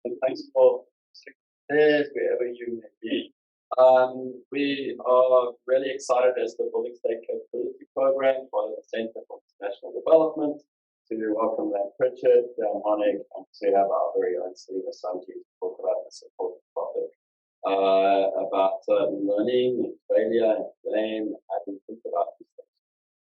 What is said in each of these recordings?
And thanks for this, wherever you may be. We are really excited as the Building State Capability Program for the Center for International Development to welcome Lant Pritchett, Honig, and to have our very own Salimah Samji to talk about this important topic about learning and failure and blame and how we think about these things.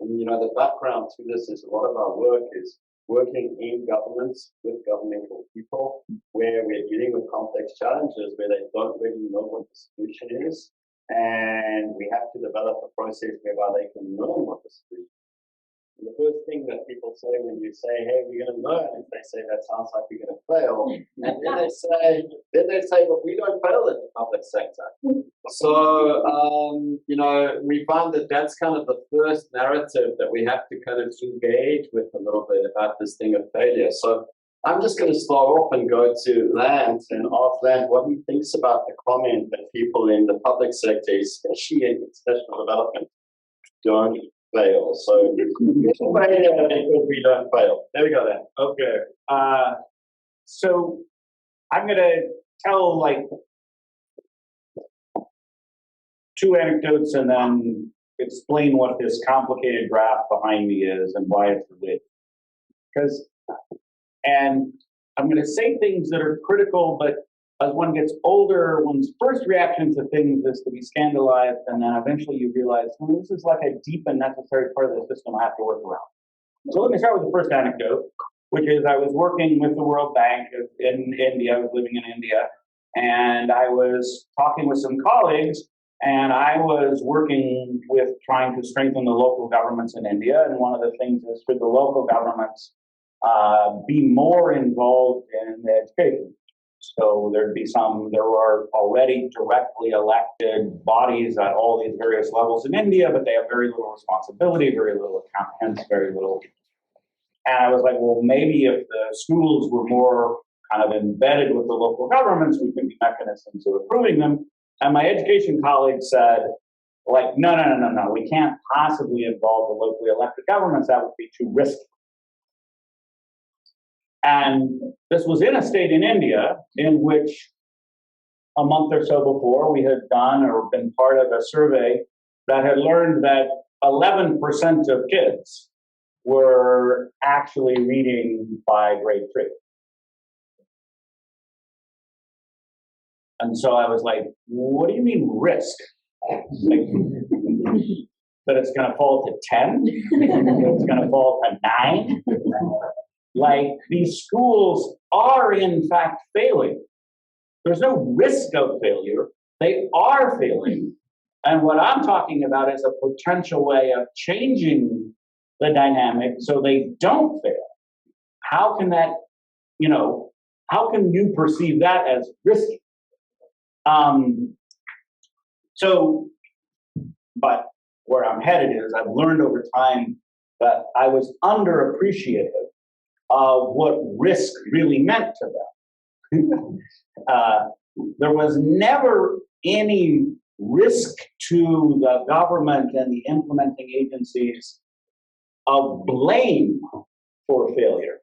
And the background to this is a lot of our work is working in governments with governmental people where we're dealing with complex challenges where they don't really know what the solution is. And we have to develop a process whereby they can learn what the solution is. And the first thing that people say when you say, hey, we're going to learn, is they say that sounds like we're going to fail. And then they say, but we don't fail in the public sector. So, we find that that's kind of the first narrative that we have to kind of engage with a little bit about this thing of failure. So I'm just going to start off and go to Lant and ask Lant what he thinks about the comment that people in the public sector, especially in international development, don't fail. So failure because we don't fail. There we go then. Okay. So I'm going to tell two anecdotes and then explain what this complicated graph behind me is and why it's related. And I'm going to say things that are critical, but as one gets older, one's first reaction to things is to be scandalized, and then eventually you realize, this is like a deep and necessary part of the system I have to work around. So let me start with the first anecdote, which is I was working with the World Bank in India. I was living in India, and I was talking with some colleagues, and I was working with trying to strengthen the local governments in India, and one of the things is for the local governments be more involved in education. So there were already directly elected bodies at all these various levels in India, but they have very little responsibility, very little account, hence very little. And I was like, well, maybe if the schools were more kind of embedded with the local governments, we could be mechanisms of improving them. And my education colleague said, no, we can't possibly involve the locally elected governments. That would be too risky. And this was in a state in India in which a month or so before we had done or been part of a survey that had learned that 11% of kids were actually reading by grade 3. And so I was like, what do you mean risk? That it's going to fall to 10? It's going to fall to 9? These schools are in fact failing. There's no risk of failure. They are failing. And what I'm talking about is a potential way of changing the dynamic so they don't fail. How can that, how can you perceive that as risky? But where I'm headed is I've learned over time that I was underappreciative of what risk really meant to them. There was never any risk to the government and the implementing agencies of blame for failure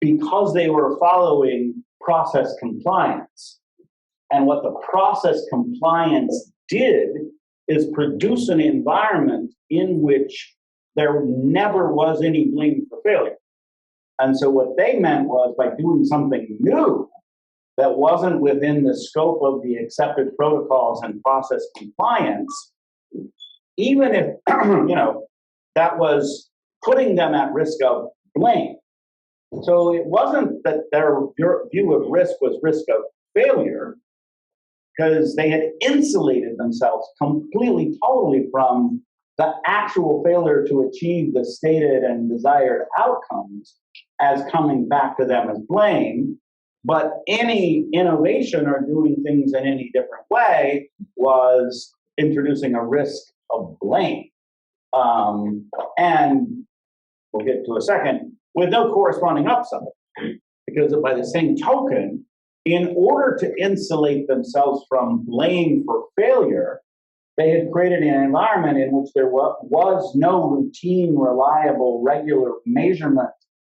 because they were following process compliance. And what the process compliance did is produce an environment in which there never was any blame for failure. And so what they meant was by doing something new that wasn't within the scope of the accepted protocols and process compliance, even if, that was putting them at risk of blame. So it wasn't that their view of risk was risk of failure, because they had insulated themselves completely, totally from the actual failure to achieve the stated and desired outcomes as coming back to them as blame. But any innovation or doing things in any different way was introducing a risk of blame. And we'll get to a second, with no corresponding upside. Because by the same token, in order to insulate themselves from blame for failure, they had created an environment in which there was no routine, reliable, regular measurement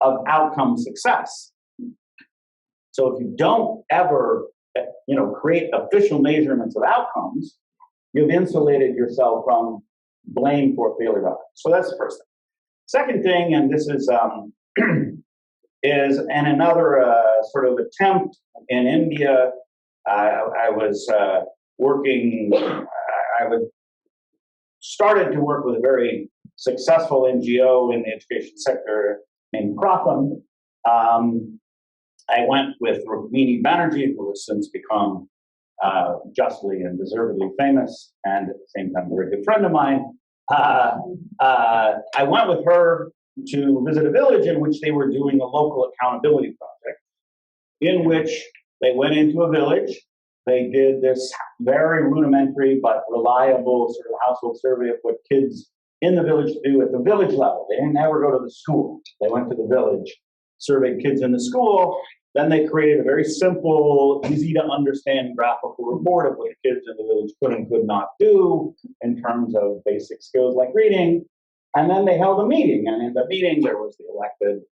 of outcome success. So if you don't ever, create official measurements of outcomes, you've insulated yourself from blame for failure of outcomes. So that's the first thing. Second thing, and this is another sort of attempt in India. I was working. I started to work with a very successful NGO in the education sector named Pratham. I went with Rukmini Banerjee, who has since become justly and deservedly famous, and at the same time a very good friend of mine. I went with her to visit a village in which they were doing a local accountability project, in which they went into a village. They did this very rudimentary but reliable sort of household survey of what kids in the village do at the village level. They didn't ever go to the school. They went to the village, surveyed kids in the school. Then they created a very simple, easy to understand graphical report of what the kids in the village could and could not do in terms of basic skills like reading. And then they held a meeting. And in the meeting, there was the elected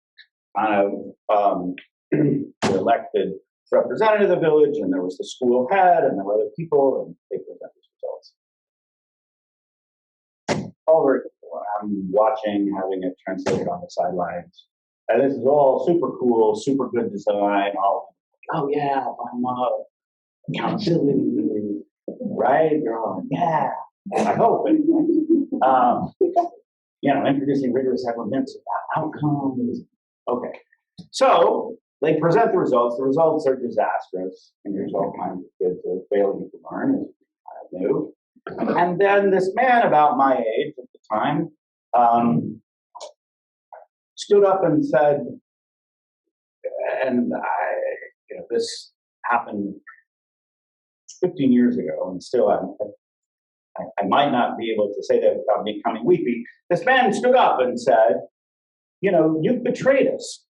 representative of the village, and there was the school head, and there were other people, and they presented results. All very cool. I'm watching, having it translated on the sidelines. And this is all super cool, super good design. All, oh yeah, bottom up, accountability, right? You're all, yeah, I hope anyway. Introducing rigorous evidence about outcomes. Okay, so they present the results. The results are disastrous, and there's all kinds of kids that are failing to learn, as we kind of knew. And then this man about my age at the time stood up and said, and this happened 15 years ago, and still I might not be able to say that without becoming weepy. This man stood up and said, you've betrayed us.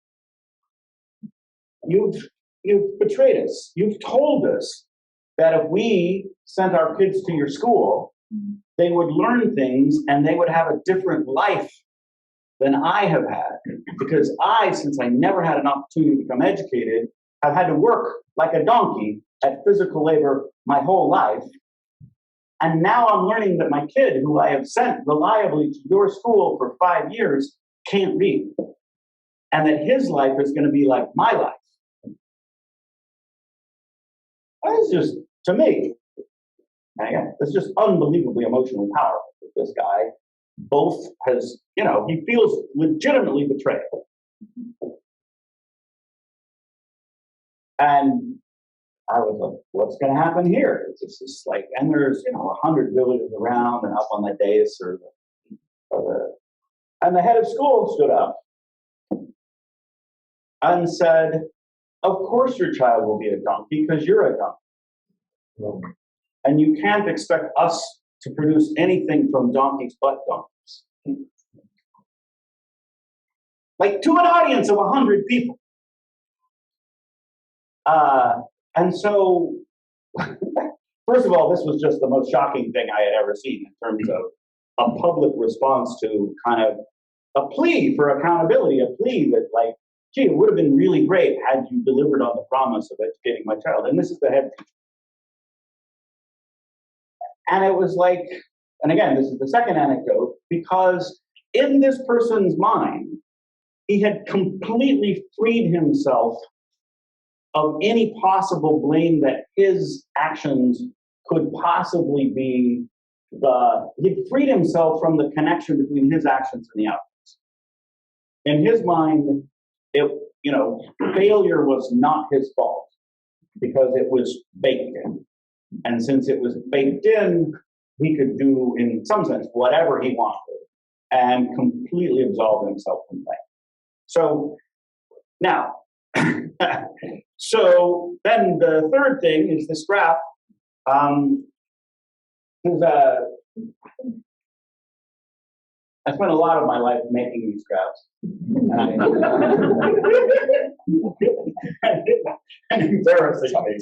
You've betrayed us. You've told us that if we sent our kids to your school, they would learn things and they would have a different life than I have had. Because since I never had an opportunity to become educated, have had to work like a donkey at physical labor my whole life. And now I'm learning that my kid, who I have sent reliably to your school for 5 years, can't read. And that his life is going to be like my life. That's just, to me, and again, it's just unbelievably emotionally powerful. This guy both has, he feels legitimately betrayed. And I was like, what's going to happen here? It's just like, and there's, 100 villages around and up on the dais and the head of school stood up and said, of course your child will be a donkey because you're a donkey. And you can't expect us to produce anything from donkeys but donkeys. Like to an audience of 100 people. And so, first of all, this was just the most shocking thing I had ever seen in terms of a public response to kind of a plea for accountability, a plea that like, gee, it would have been really great had you delivered on the promise of educating my child. And this is the head teacher. And it was like, and again, this is the second anecdote, because in this person's mind, he had completely freed himself of any possible blame that his actions could possibly be he'd freed himself from the connection between his actions and the outcomes. In his mind, failure was not his fault because it was baked in. And since it was baked in, he could do, in some sense, whatever he wanted and completely absolve himself from blame. So now, so then the third thing is this graph. I spent a lot of my life making these graphs. And embarrassingly.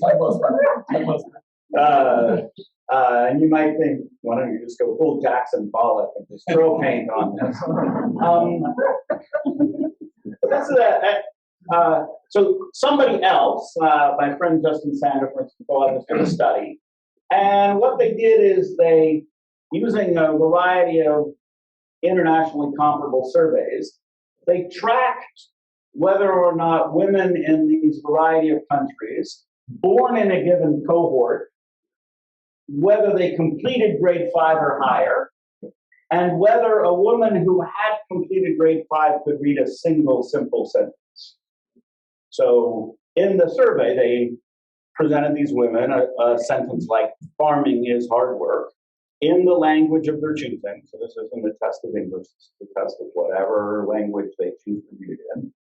And you might think, why don't you just go full Jackson Pollock and just throw paint on this? So somebody else, my friend Justin Sander, for instance, did a study. And what they did is they, using a variety of internationally comparable surveys, they tracked whether or not women in these variety of countries, born in a given cohort, whether they completed grade 5 or higher, and whether a woman who had completed grade 5 could read a single simple sentence. So in the survey, they presented these women a sentence like, farming is hard work, in the language of their choosing. So this isn't a test of English, this is a test of whatever language they choose to read it in.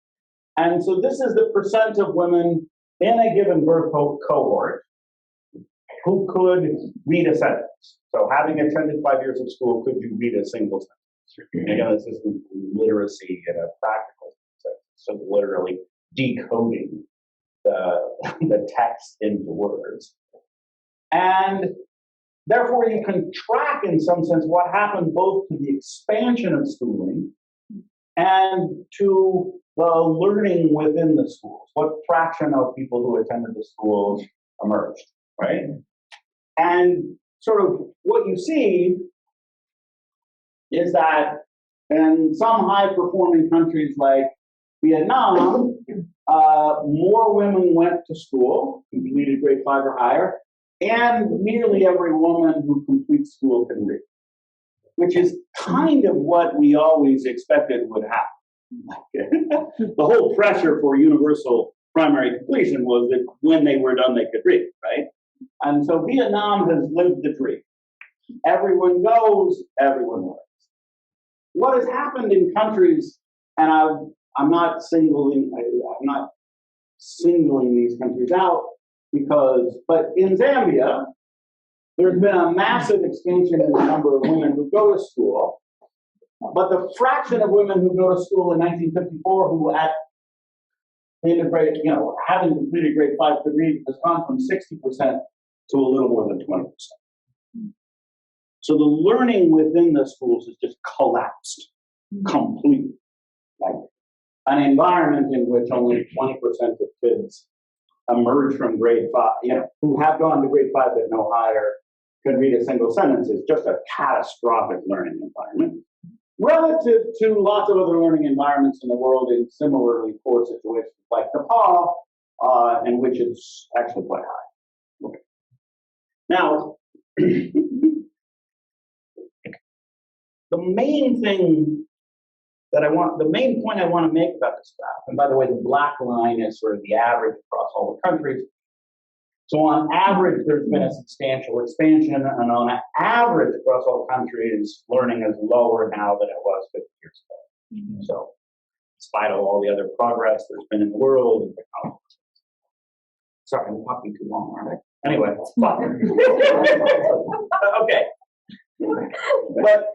And so this is the percent of women in a given birth cohort who could read a sentence. So having attended 5 years of school, could you read a single sentence? Again, this isn't literacy in a practical sense. So literally decoding the text into words. And therefore, you can track, in some sense, what happened both to the expansion of schooling and to the learning within the schools. What fraction of people who attended the schools emerged, right? And sort of what you see is that in some high-performing countries like Vietnam, more women went to school, completed grade 5 or higher, and nearly every woman who completes school can read, which is kind of what we always expected would happen. The whole pressure for universal primary completion was that when they were done, they could read, right? And so Vietnam has lived the dream. Everyone goes, everyone learns. What has happened in countries, and I'm not singling these countries out, but in Zambia, there's been a massive expansion in the number of women who go to school, but the fraction of women who go to school in 1954 who at the end of grade, having completed grade 5 could read has gone from 60% to a little more than 20%. So the learning within the schools has just collapsed completely. Like an environment in which only 20% of kids emerge from grade 5, who have gone to grade 5 but no higher, can read a single sentence is just a catastrophic learning environment, relative to lots of other learning environments in the world in similarly poor situations like Nepal, in which it's actually quite high. Okay. Now, the main point I want to make about this graph, and by the way, the black line is sort of the average across all the countries. So on average, there's been a substantial expansion, and on average across all countries, learning is lower now than it was 50 years ago. Mm-hmm. So, despite all the other progress there's been in the world and technology. Sorry, I'm talking too long, aren't I? Anyway, okay. But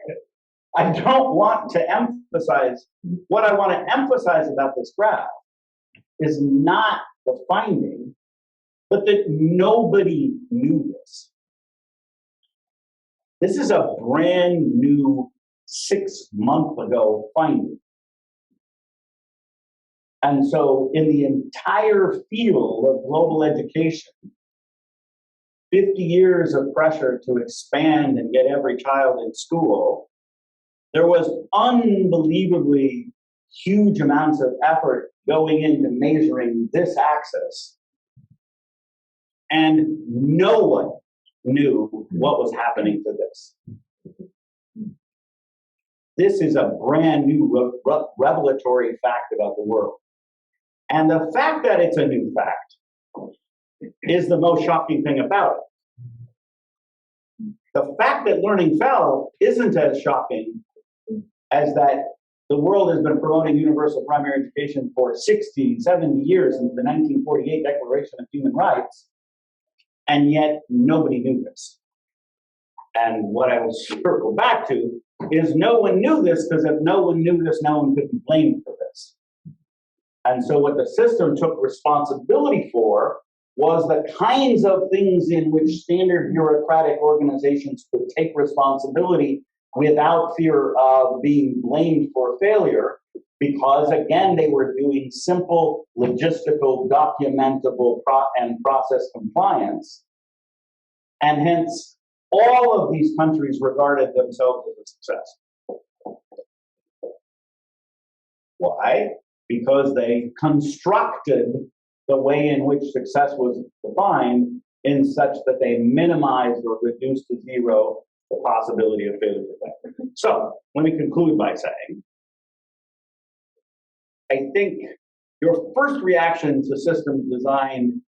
I don't want to emphasize, what I want to emphasize about this graph is not the finding, but that nobody knew this. This is a brand new 6 month ago finding. And so in the entire field of global education, 50 years of pressure to expand and get every child in school, there was unbelievably huge amounts of effort going into measuring this axis. And no one knew what was happening to this. This is a brand new revelatory fact about the world. And the fact that it's a new fact is the most shocking thing about it. The fact that learning fell isn't as shocking as that the world has been promoting universal primary education for 60, 70 years since the 1948 Declaration of Human Rights, and yet nobody knew this. And what I will circle back to is no one knew this, because if no one knew this, no one could be blamed for this. And so what the system took responsibility for was the kinds of things in which standard bureaucratic organizations could take responsibility without fear of being blamed for failure, because again, they were doing simple logistical, documentable and process compliance. And hence, all of these countries regarded themselves as a success. Why? Because they constructed the way in which success was defined in such that they minimized or reduced to zero the possibility of failure. So, let me conclude by saying, I think your first reaction to systems designed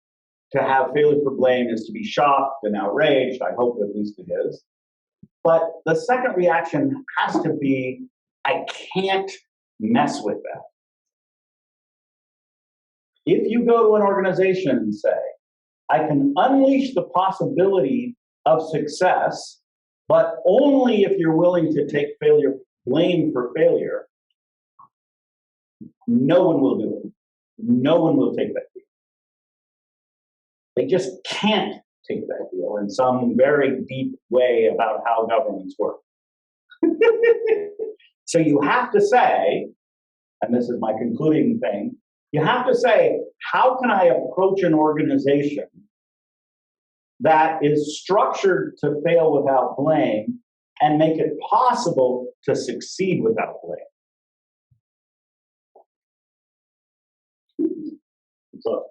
to have failure for blame is to be shocked and outraged. I hope at least it is. But the second reaction has to be, I can't mess with that. If you go to an organization and say, I can unleash the possibility of success, but only if you're willing to take blame for failure, no one will do it. No one will take that deal. They just can't take that deal in some very deep way about how governments work. So you have to say, and this is my concluding thing, you have to say, how can I approach an organization that is structured to fail without blame and make it possible to succeed without blame? So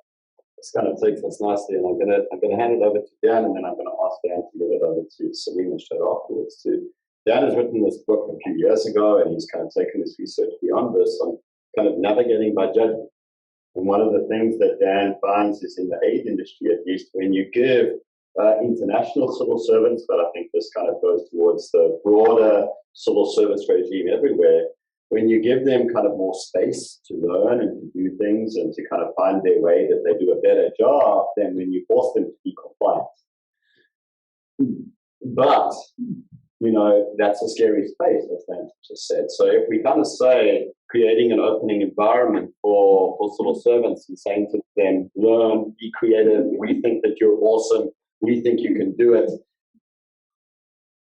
this kind of takes us nicely, and I'm gonna hand it over to Dan, and then I'm gonna ask Dan to give it over to Salimah straight afterwards too. Dan has written this book a few years ago, and he's kind of taken his research beyond this on kind of navigating by judgment. And one of the things that Dan finds is in the aid industry, at least, when you give international civil servants, but I think this kind of goes towards the broader civil service regime everywhere, when you give them kind of more space to learn and to do things and to kind of find their way, that they do a better job than when you force them to be compliant. But, you know, that's a scary space, as Dan just said. So if we kind of say creating an opening environment for civil servants and saying to them, learn, be creative, we think that you're awesome, we think you can do it,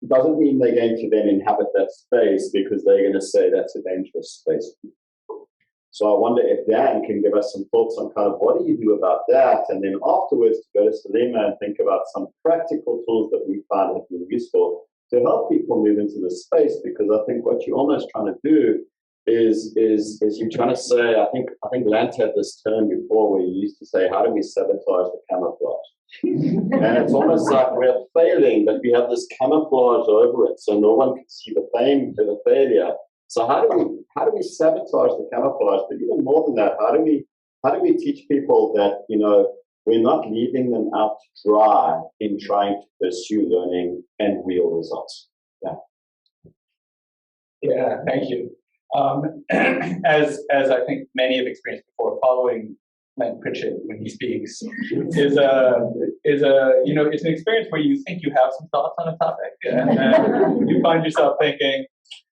doesn't mean they're going to then inhabit that space, because they're going to say that's a dangerous space. So I wonder if Dan can give us some thoughts on kind of what do you do about that, and then afterwards to go to Salimah and think about some practical tools that we find have been useful to help people move into this space, because I think what you're almost trying to do is you're trying to say, I think Lant had this term before where you used to say, how do we sabotage the camouflage? And it's almost like we're failing, but we have this camouflage over it, so no one can see the fame to the failure. So how do we sabotage the camouflage? But even more than that, how do we teach people that, you know, we're not leaving them out to dry in trying to pursue learning and real results? Yeah. Yeah, thank you. As I think many have experienced before, following Lant Pritchett when he speaks is it's an experience where you think you have some thoughts on a topic, and then you find yourself thinking,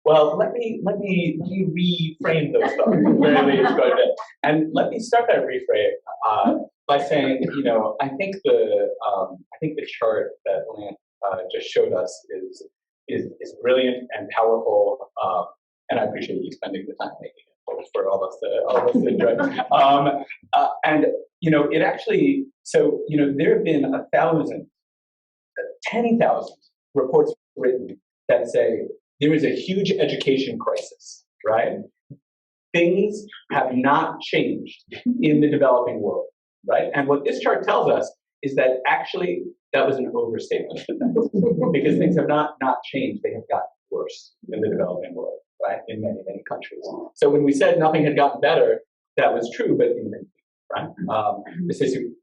well, let me reframe those thoughts quite a bit. And let me start that reframe by saying, you know, I think the chart that Lant just showed us is brilliant and powerful, and I appreciate you spending the time making it for all of us to enjoy. And you know, it actually, so you know, there have been 10,000 reports written that say there is a huge education crisis, right? Things have not changed in the developing world, right? And what this chart tells us is that actually that was an overstatement, because things have not changed, they have gotten worse in the developing world, right? In many, many countries. So when we said nothing had gotten better, that was true, but in many, right? The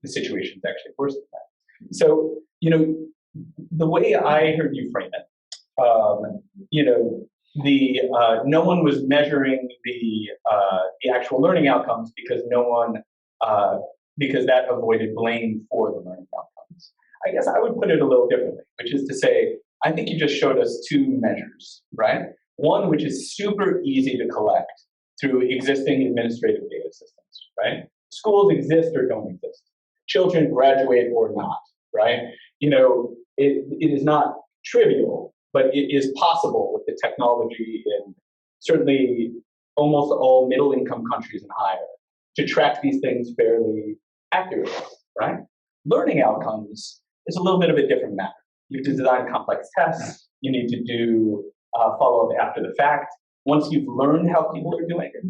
situation is actually worse than that. So, you know, the way I heard you frame it, you know, no one was measuring the actual learning outcomes because because that avoided blame for the learning outcomes. I guess I would put it a little differently, which is to say, I think you just showed us two measures, right? One, which is super easy to collect through existing administrative data systems, right? Schools exist or don't exist. Children graduate or not, right? You know, it is not trivial, but it is possible with the technology and certainly almost all middle-income countries and higher to track these things fairly accurately, right? Learning outcomes is a little bit of a different matter. You have to design complex tests. You need to do follow-up after the fact. Once you've learned how people are doing it,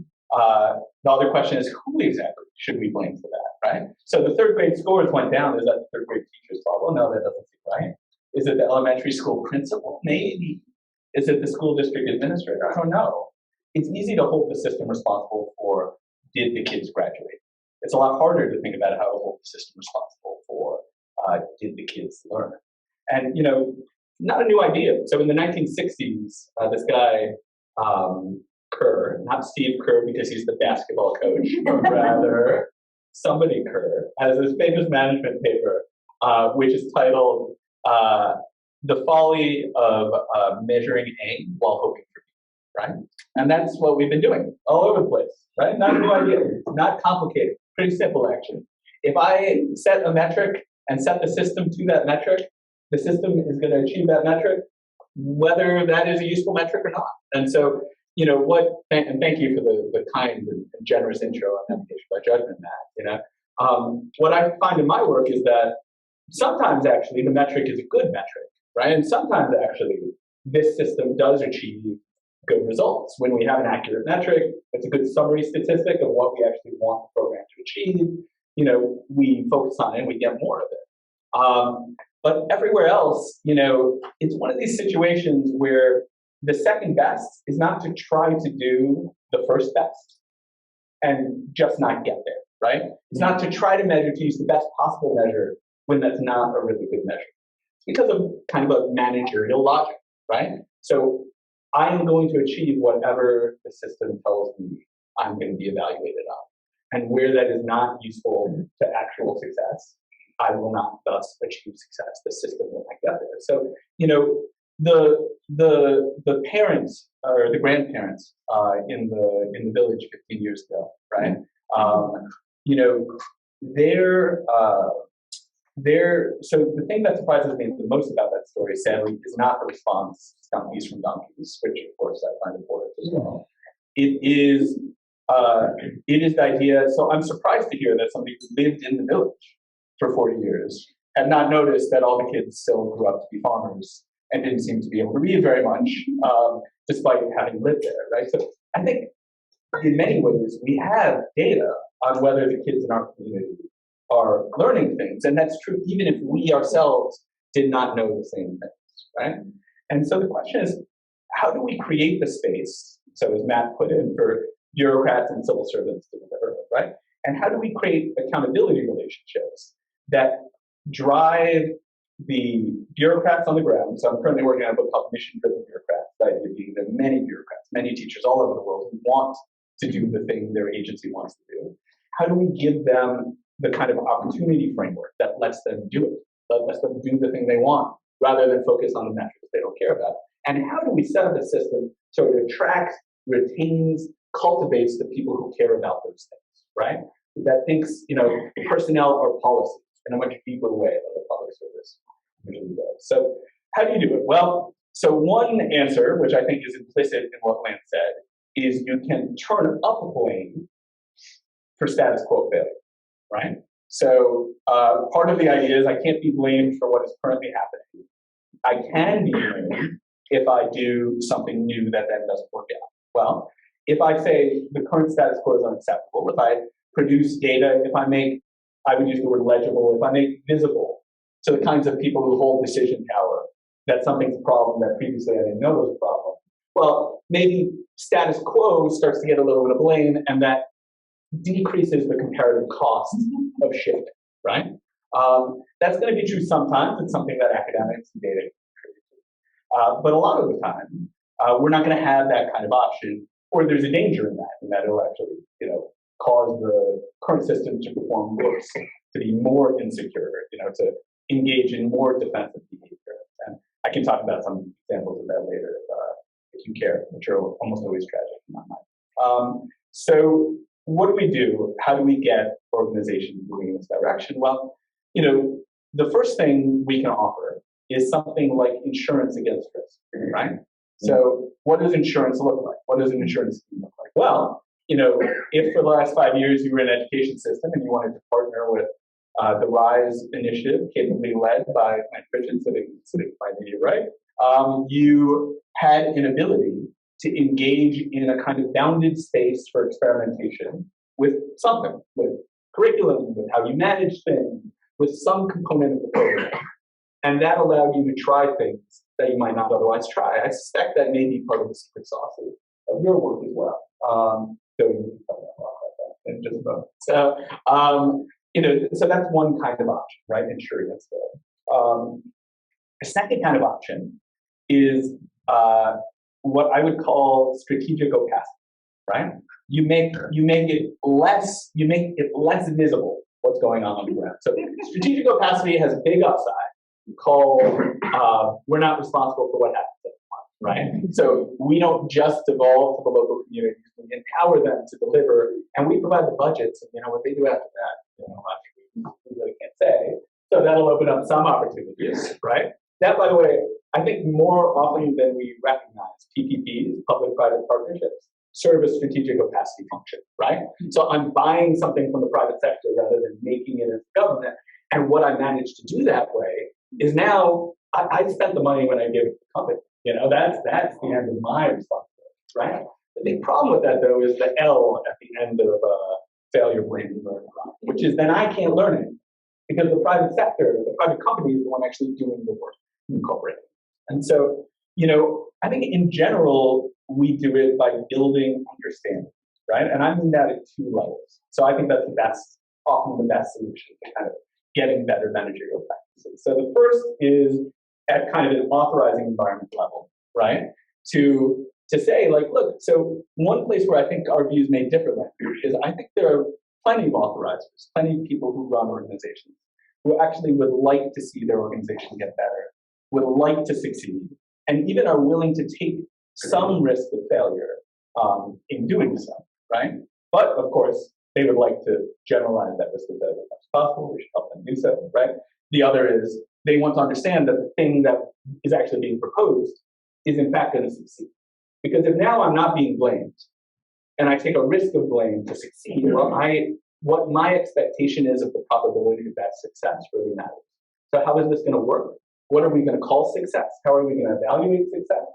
the other question is, who exactly should we blame for that, right? So the third grade scores went down. Is that the third grade teacher's fault? Well, no, that doesn't seem right. Is it the elementary school principal? Maybe. Is it the school district administrator? I don't know. It's easy to hold the system responsible for, did the kids graduate? It's a lot harder to think about how to hold the system responsible for, did the kids learn? And, you know, not a new idea. So in the 1960s, this guy, Kerr, not Steve Kerr because he's the basketball coach, but rather somebody Kerr, has this famous management paper, which is titled The Folly of Measuring Aim While Hoping for B, right? And that's what we've been doing all over the place, right? Not a new idea, not complicated, pretty simple actually. If I set a metric and set the system to that metric, the system is going to achieve that metric, whether that is a useful metric or not. And so, you know, and thank you for the kind and generous intro on navigation by judgment, Matt. You know, what I find in my work is that sometimes actually the metric is a good metric, right? And sometimes actually this system does achieve good results. When we have an accurate metric, it's a good summary statistic of what we actually want the program to achieve. You know, we focus on it and we get more of it. But everywhere else, you know, it's one of these situations where the second best is not to try to do the first best and just not get there, right? It's not to try to measure, to use the best possible measure when that's not a really good measure. It's because of kind of a managerial logic, right? So I am going to achieve whatever the system tells me I'm going to be evaluated on. And where that is not useful to actual success, I will not thus achieve success. The system will not get there. So, you know, the parents or the grandparents in the village 15 years ago, right? You know, so the thing that surprises me the most about that story, sadly, is not the response donkeys from donkeys, which of course I find important as well. It is the idea. So I'm surprised to hear that somebody who lived in the village for 40 years had not noticed that all the kids still grew up to be farmers and didn't seem to be able to read very much, despite having lived there, right? So I think in many ways we have data on whether the kids in our community are learning things, and that's true even if we ourselves did not know the same things, right? And so the question is, how do we create the space, so as Matt put in, for bureaucrats and civil servants to deliver, right? And how do we create accountability relationships that drive the bureaucrats on the ground? So I'm currently working on a book called Mission-Driven Bureaucrats, the idea being that many bureaucrats, many teachers all over the world who want to do the thing their agency wants to do. How do we give them the kind of opportunity framework that lets them do it, that lets them do the thing they want, rather than focus on the metrics they don't care about? And how do we set up a system so it attracts, retains, cultivates the people who care about those things, right? That thinks, you know, personnel or policies in a much deeper way than the public service usually does. So how do you do it? Well, so one answer, which I think is implicit in what Lant said, is you can turn up blame for status quo failure, right? So part of the idea is I can't be blamed for what is currently happening. I can be blamed if I do something new that then doesn't work out. Well, if I say the current status quo is unacceptable, if I produce data, if I would use the word legible, if I make visible to the kinds of people who hold decision power that something's a problem that previously I didn't know was a problem, well, maybe status quo starts to get a little bit of blame, and that decreases the comparative cost of shifting, right? That's going to be true sometimes. It's something that academics and data contribute to. But a lot of the time, we're not going to have that kind of option, or there's a danger in that it'll actually, you know, cause the current system to perform worse, to be more insecure, you know, to engage in more defensive behavior. And I can talk about some examples of that later if you care, which are almost always tragic in my mind. So what do we do? How do we get organizations moving in this direction? Well, you know, the first thing we can offer is something like insurance against risk, right? So what does insurance look like? What does an insurance scheme look like? Well, if for the last 5 years you were in an education system and you wanted to partner with the RISE initiative, capably led by Lant Pritchett, sitting by me, right? You had an ability to engage in a kind of bounded space for experimentation with something, with curriculum, with how you manage things, with some component of the program. And that allowed you to try things that you might not otherwise try. I suspect that may be part of the secret sauce of your work as well. So you can tell me about that in just a moment. So, so that's one kind of option, right? Insurance. A second kind of option is what I would call strategic opacity, right? You make it less visible what's going on the ground. So strategic opacity has a big upside called we're not responsible for what happens at the time, right? So we don't just devolve to the local communities, we empower them to deliver, and we provide the budgets, and what they do after that, we really can't say. So that'll open up some opportunities, right? That, by the way, I think more often than we recognize, PPPs, public-private partnerships, serve a strategic opacity function, right? So I'm buying something from the private sector rather than making it as government. And what I managed to do that way is now I spent the money when I gave it to the company. That's the end of my responsibility, right? The big problem with that, though, is the L at the end of failure, blame, and learn, which is then I can't learn it because the private sector, the private company is the one actually doing the work, incorporating. And so, I think in general, we do it by building understanding, right? And I mean that at 2 levels. So I think that's often the best solution to kind of getting better managerial practices. So the first is at kind of an authorizing environment level, right? To say, like, look, so one place where I think our views may differ is I think there are plenty of authorizers, plenty of people who run organizations who actually would like to see their organization get better, would like to succeed, and even are willing to take some risk of failure in doing so, right? But of course, they would like to generalize that risk of failure as much as possible. We should help them do so, right? The other is they want to understand that the thing that is actually being proposed is in fact going to succeed. Because if now I'm not being blamed, and I take a risk of blame to succeed, well, what my expectation is of the probability of that success really matters. So how is this going to work? What are we going to call success? How are we going to evaluate success?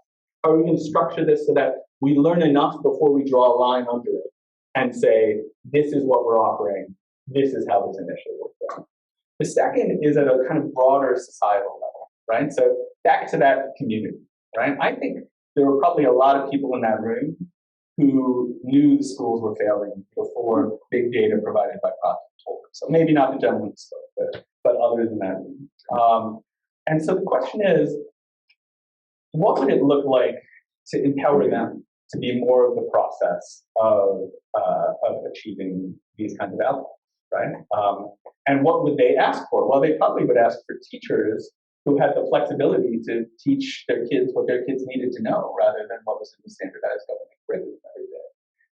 How are we going to structure this so that we learn enough before we draw a line under it and say, this is what we're offering, this is how this initially works out. The second is at a kind of broader societal level, right? So back to that community, right? I think there were probably a lot of people in that room who knew the schools were failing before big data provided by Procter told them. So maybe not the gentleman who spoke, but others in that room. And so the question is, what would it look like to empower them to be more of the process of achieving these kinds of outcomes, right? And what would they ask for? Well, they probably would ask for teachers who had the flexibility to teach their kids what their kids needed to know rather than what was in the standardized government curriculum every day.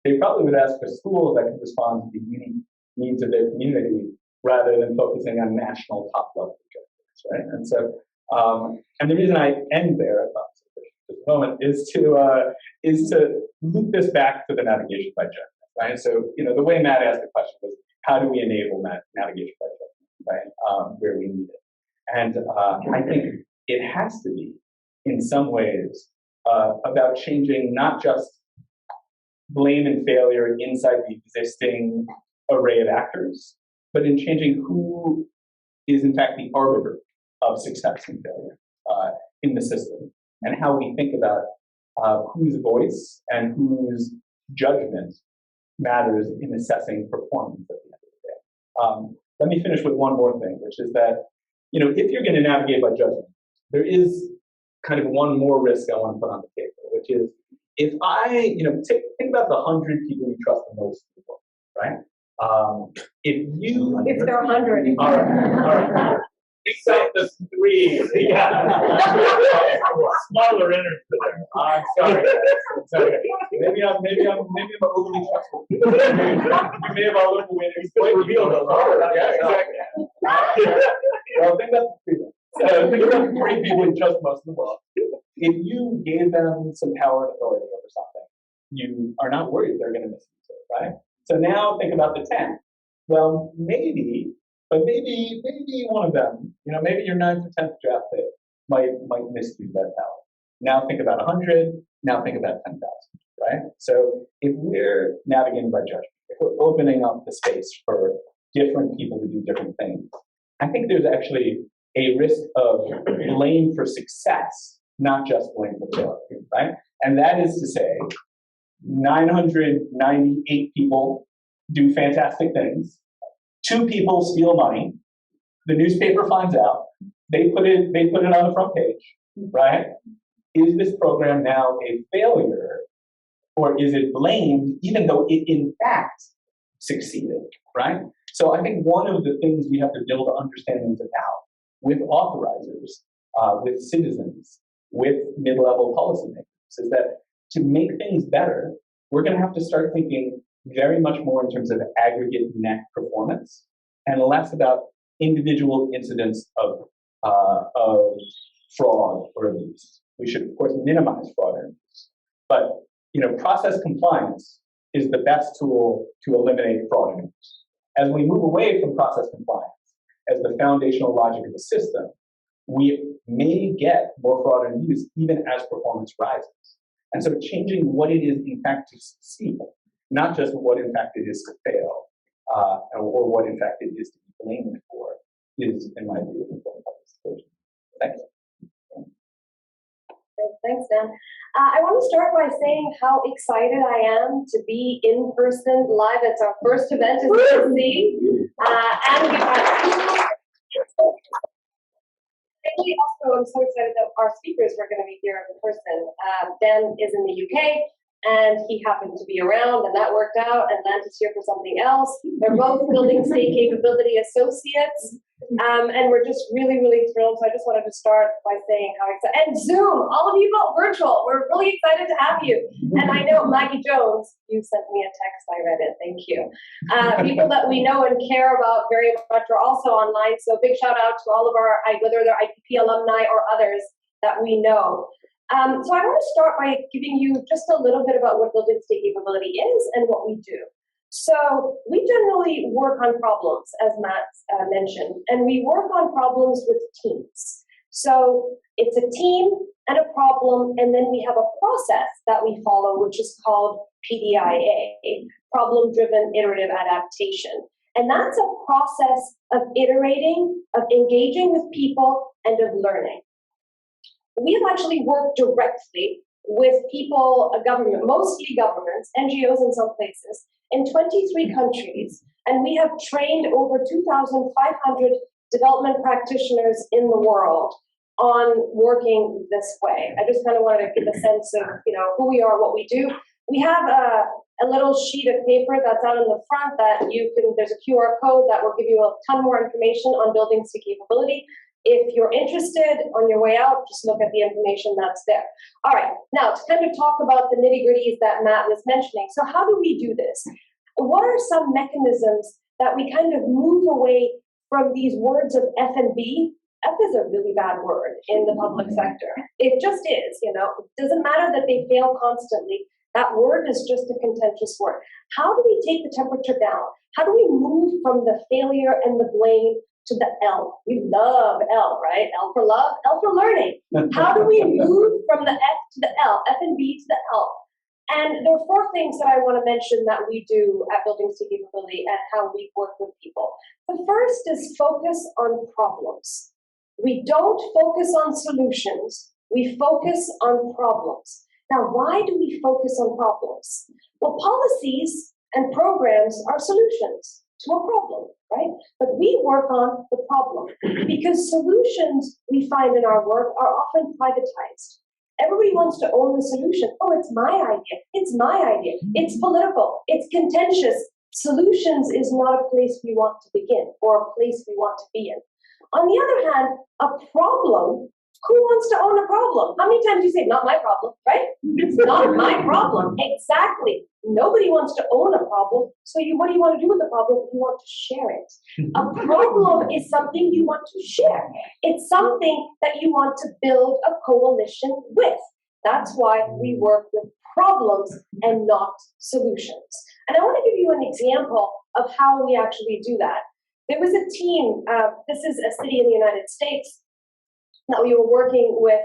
They probably would ask for schools that could respond to the unique needs of their community rather than focusing on national top-level objectives, right? And so, and the reason I end there, I thought this moment, is to loop this back to the navigation by judgment, right? So, the way Matt asked the question was, how do we enable navigation by judgment, right? Where we need it. And I think it has to be, in some ways, about changing not just blame and failure inside the existing array of actors, but in changing who is, in fact, the arbiter of success and failure in the system, and how we think about whose voice and whose judgment matters in assessing performance at the end of the day. Let me finish with one more thing, which is that, if you're going to navigate by judgment, there is kind of one more risk I want to put on the table, which is if I, think about the 100 people you trust the most in the world, right? If there are 100. All right. Except the 3. Yeah. Smaller innards there. I'm sorry. It's okay. Maybe I'm overly trustful. You may have all overweighted. Revealed those. Yeah, exactly. Well, think about the 3. So think about the 3 people you trust most in the world. if you gave them some power and authority over something, you are not worried they're going to misuse it, right? So now think about the 10. Well, maybe, but maybe one of them, maybe your 9th or 10th draft pick might misuse that power. Now think about 100, now think about 10,000, right? So if we're navigating by judgment, if we're opening up the space for different people to do different things, I think there's actually a risk of blame for success, not just blame for failure, right? And that is to say, 998 people do fantastic things. 2 people steal money. The newspaper finds out. They put it on the front page, right? Is this program now a failure, or is it blamed even though it in fact succeeded, right? So I think one of the things we have to build understandings about with authorizers, with citizens, with mid-level policymakers is that to make things better, we're going to have to start thinking very much more in terms of aggregate net performance and less about individual incidents of fraud or abuse. We should, of course, minimize fraud and abuse. But process compliance is the best tool to eliminate fraud and abuse. As we move away from process compliance as the foundational logic of the system, we may get more fraud and abuse even as performance rises. And so changing what it is in fact to succeed, not just what in fact it is to fail, or what in fact it is to be blamed for, is, in my view, important participation. Thanks. Thanks, Dan. I want to start by saying how excited I am to be in person live. It's our first event in DC. And we've had also, I'm so excited that our speakers were going to be here in person. Dan is in the UK, and he happened to be around, and that worked out, and Lant is here for something else. They're both building state capability associates, and we're just really, really thrilled. So I just wanted to start by saying how excited, and Zoom, all of you go virtual. We're really excited to have you. And I know Maggie Jones, you sent me a text, I read it, thank you. People that we know and care about very much are also online, so big shout out to all of our, whether they're IPP alumni or others that we know. So I want to start by giving you just a little bit about what building state capability is and what we do. So we generally work on problems, as Matt mentioned, and we work on problems with teams. So it's a team and a problem, and then we have a process that we follow, which is called PDIA, Problem-Driven Iterative Adaptation. And that's a process of iterating, of engaging with people, and of learning. We have actually worked directly with people, government, mostly governments, NGOs in some places, in 23 countries, and we have trained over 2,500 development practitioners in the world on working this way. I just kind of wanted to give a sense of who we are, what we do. We have a little sheet of paper that's out in the front that there's a QR code that will give you a ton more information on building state capability. If you're interested, on your way out, just look at the information that's there. All right, now to kind of talk about the nitty-gritties that Matt was mentioning. So how do we do this? What are some mechanisms that we kind of move away from these words of F and B? F is a really bad word in the public sector. It just is, It doesn't matter that they fail constantly. That word is just a contentious word. How do we take the temperature down? How do we move from the failure and the blame to the L? We love L, right? L for love, L for learning. How do we move from the F to the L, F and B to the L? And there are 4 things that I want to mention that we do at Building State Capability and how we work with people. The first is focus on problems. We don't focus on solutions. We focus on problems. Now, why do we focus on problems? Well, policies and programs are solutions to a problem, right? But we work on the problem because solutions we find in our work are often privatized. Everybody wants to own the solution. Oh, it's my idea. It's my idea. It's political. It's contentious. Solutions is not a place we want to begin or a place we want to be in. On the other hand, a problem, who wants to own a problem? How many times do you say, not my problem, right? It's not my problem. Exactly. Nobody wants to own a problem. So what do you want to do with the problem? You want to share it. A problem is something you want to share. It's something that you want to build a coalition with. That's why we work with problems and not solutions. And I want to give you an example of how we actually do that. There was a team, this is a city in the United States, that we were working with,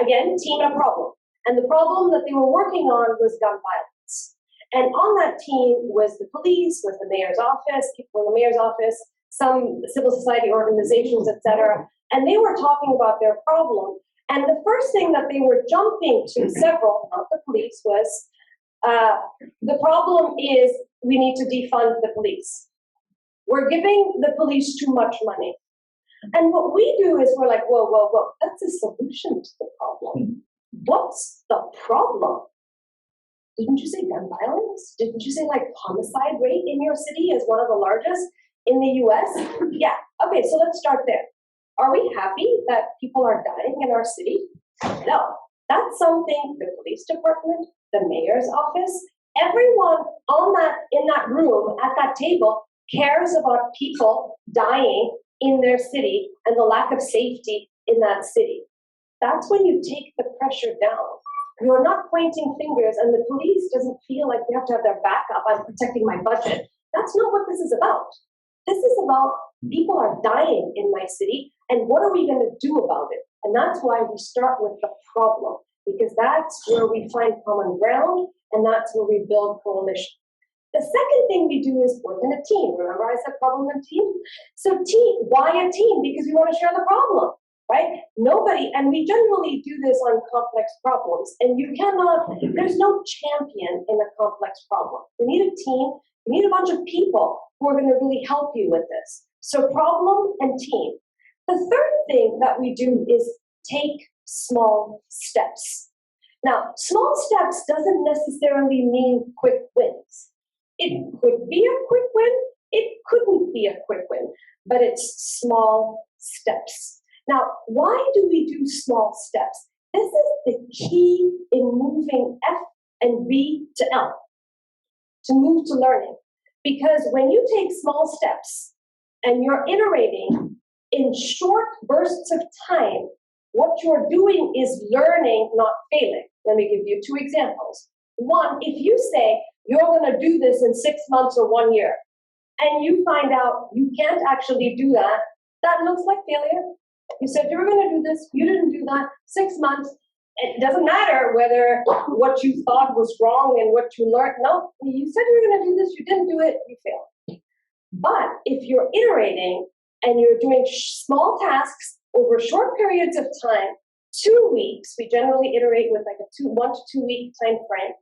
again, team and a problem. And the problem that they were working on was gun violence. And on that team was the police, was the mayor's office, people in the mayor's office, some civil society organizations, etc. And they were talking about their problem. And the first thing that they were jumping to, several, not the police, was the problem is we need to defund the police. We're giving the police too much money. And what we do is we're like, whoa, whoa, whoa, that's a solution to the problem. What's the problem? Didn't you say gun violence? Didn't you say like homicide rate in your city is one of the largest in the US? Yeah, okay, so let's start there. Are we happy that people are dying in our city? No, that's something the police department, the mayor's office, everyone in that room at that table cares about people dying in their city and the lack of safety in that city. That's when you take the pressure down. You're not pointing fingers, and the police doesn't feel like they have to have their back up. I'm protecting my budget. That's not what this is about. This is about people are dying in my city, and what are we going to do about it? And that's why we start with the problem, because that's where we find common ground, and that's where we build coalition. The second thing we do is work in a team. Remember I said problem and team? So team, why a team? Because we want to share the problem, right? Nobody, and we generally do this on complex problems, and you cannot, there's no champion in a complex problem. You need a team, you need a bunch of people who are going to really help you with this. So problem and team. The third thing that we do is take small steps. Now, small steps doesn't necessarily mean quick wins. It could be a quick win, it couldn't be a quick win, but it's small steps. Now, why do we do small steps? This is the key in moving F and B to L, to move to learning. Because when you take small steps and you're iterating in short bursts of time, what you're doing is learning, not failing. Let me give you two examples. One, if you say you're going to do this in 6 months or 1 year, and you find out you can't actually do that, that looks like failure. You said you were going to do this, you didn't do that, 6 months. It doesn't matter whether what you thought was wrong and what you learned. No, you said you were going to do this, you didn't do it, you failed. But if you're iterating and you're doing small tasks over short periods of time, 2 weeks, we generally iterate with like a 1 to 2 week time frame.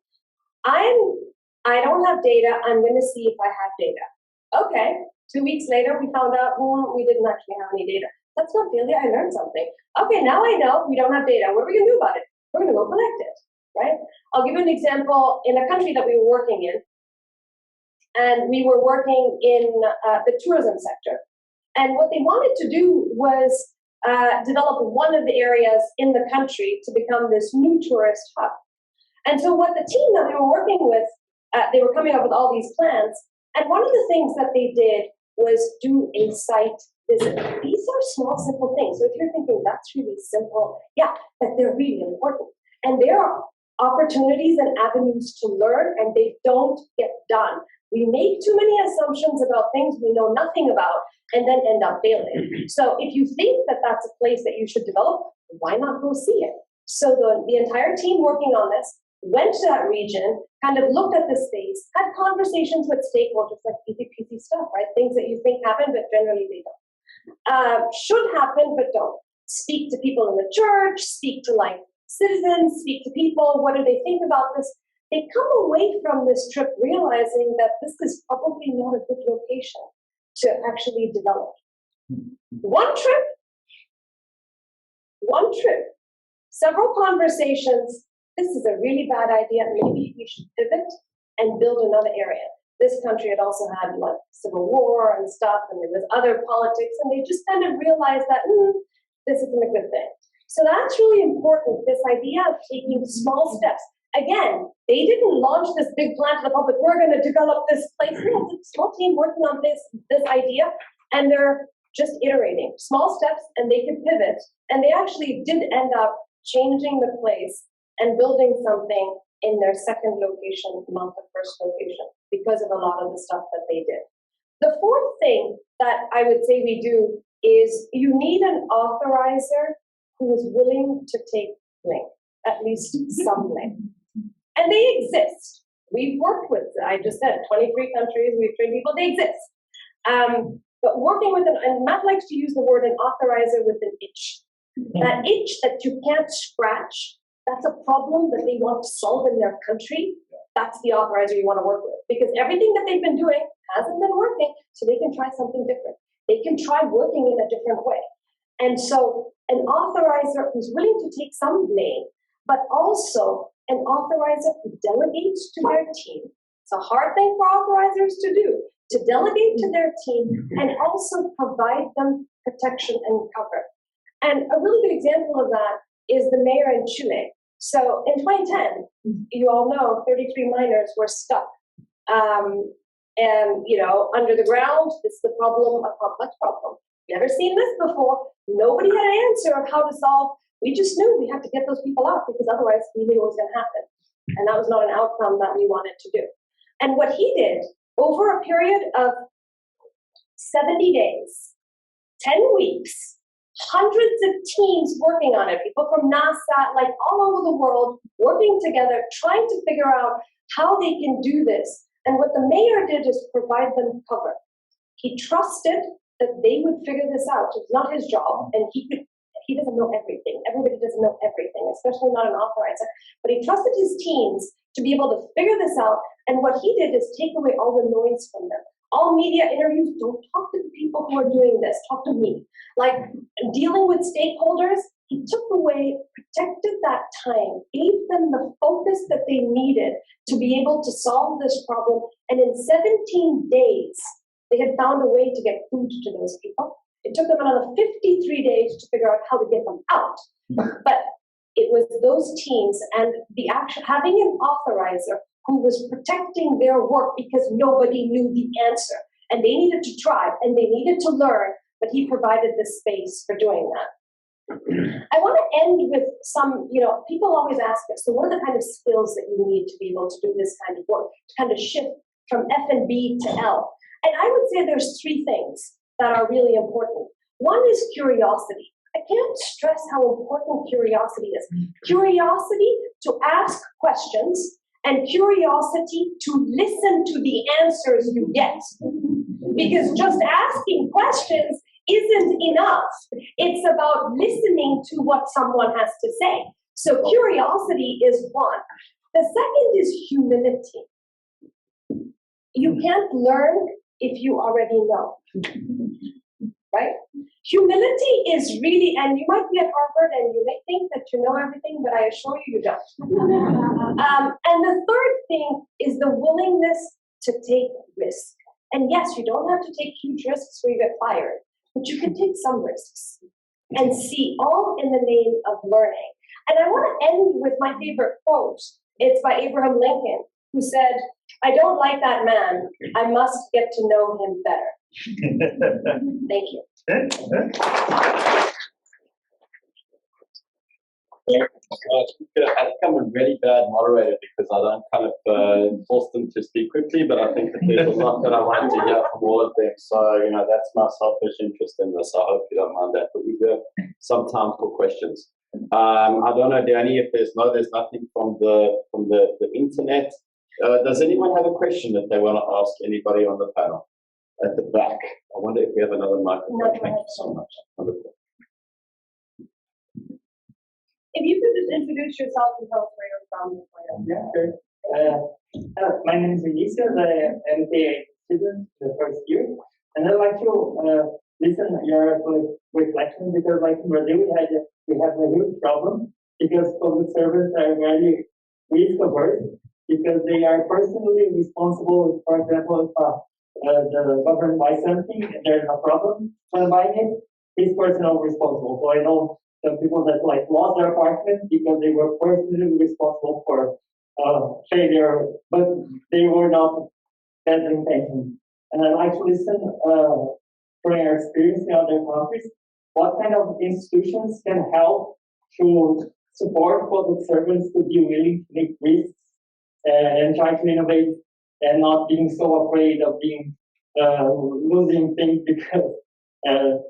I don't have data, I'm going to see if I have data. Okay, 2 weeks later, we found out we didn't actually have any data. That's not failure, I learned something. Okay, now I know we don't have data. What are we going to do about it? We're going to go collect it, right? I'll give you an example in a country that we were working in. And we were working in the tourism sector. And what they wanted to do was develop one of the areas in the country to become this new tourist hub. And so what the team that we were working with, they were coming up with all these plans. And one of the things that they did was do a site visit. These are small, simple things. So if you're thinking that's really simple, yeah, but they're really important. And there are opportunities and avenues to learn, and they don't get done. We make too many assumptions about things we know nothing about and then end up failing. So if you think that that's a place that you should develop, why not go see it? So the entire team working on this went to that region, kind of looked at the space, had conversations with stakeholders, like easy peasy stuff, right? Things that you think happen, but generally they don't. Should happen, but don't. Speak to people in the church, speak to like citizens, speak to people, what do they think about this? They come away from this trip realizing that this is probably not a good location to actually develop. One trip, several conversations, this is a really bad idea, maybe we should pivot and build another area. This country had also had like civil war and stuff, and there was other politics, and they just kind of realized that this isn't a good thing. So that's really important, this idea of taking small steps. again, they didn't launch this big plan to the public. We're going to develop this place. No, it's a small team working on this idea, and they're just iterating small steps, and they could pivot. And they actually did end up changing the place and building something in their second location, not the first location, because of a lot of the stuff that they did. The fourth thing that I would say we do is you need an authorizer who is willing to take blame, at least some blame. And they exist. We've worked with, I just said, 23 countries, we've trained people, they exist. But working with and Matt likes to use the word an authorizer with an itch. That itch that you can't scratch, that's a problem that they want to solve in their country. That's the authorizer you want to work with. Because everything that they've been doing hasn't been working, so they can try something different. They can try working in a different way. And so an authorizer who's willing to take some blame, but also an authorizer who delegates to their team. It's a hard thing for authorizers to do, to delegate to their team and also provide them protection and cover. And a really good example of that is the mayor in Chile. So in 2010, you all know 33 miners were stuck. And, you know, under the ground, it's the problem, a complex problem. Never seen this before. Nobody had an answer of how to solve. We just knew we had to get those people out because otherwise we knew what was going to happen. And that was not an outcome that we wanted to do. And what he did over a period of 70 days, 10 weeks, hundreds of teams working on it, people from NASA, like all over the world, working together, trying to figure out how they can do this. And what the mayor did is provide them cover. He trusted that they would figure this out. It's not his job, and he doesn't know everything. Everybody doesn't know everything, especially not an authorizer. But he trusted his teams to be able to figure this out. And what he did is take away all the noise from them. All media interviews, don't talk to the people who are doing this, talk to me. Like dealing with stakeholders, he took away, protected that time, gave them the focus that they needed to be able to solve this problem. And in 17 days, they had found a way to get food to those people. It took them another 53 days to figure out how to get them out. But it was those teams and the action, having an authorizer who was protecting their work because nobody knew the answer. And they needed to try and they needed to learn, but he provided the space for doing that. I want to end with some, you know, people always ask us, so what are the kind of skills that you need to be able to do this kind of work, to kind of shift from F and B to L? And I would say there's three things that are really important. One is curiosity. I can't stress how important curiosity is. Curiosity to ask questions and curiosity to listen to the answers you get. Because just asking questions isn't enough. It's about listening to what someone has to say. So curiosity is one. The second is humility. You can't learn if you already know, right? Humility is really, and you might be at Harvard and you may think that you know everything, but I assure you, you don't. And the third thing is the willingness to take risk. And yes, you don't have to take huge risks where you get fired, but you can take some risks and see, all in the name of learning. And I want to end with my favorite quote. It's by Abraham Lincoln, who said, "I don't like that man. I must get to know him better." Thank you. I think I'm a really bad moderator because I don't kind of force them to speak quickly, but I think that there's a lot that I want to hear from all of them. So, you know, that's my selfish interest in this. I hope you don't mind that. But we do have some time for questions. I don't know, Danny, if there's nothing from the internet. Does anyone have a question that they want to ask anybody on the panel? At the back. I wonder if we have another microphone. No, Thank you so much. Wonderful. If you could just introduce yourself and tell us where you're from. Yeah, sure. My name is Vinicius. I am a student the first year, and I'd like to listen to your reflection because, like in Brazil, we have a huge problem because public servants are very risk averse because they are personally responsible. For example, if the government buys something and there's a problem when buying it, is personally responsible. So I know some people that like lost their apartment because they were personally responsible for failure, but they were not that intention. And I'd like to listen from your experience in other countries. What kind of institutions can help to support public servants to be willing to take risks and try to innovate and not being so afraid of being losing things because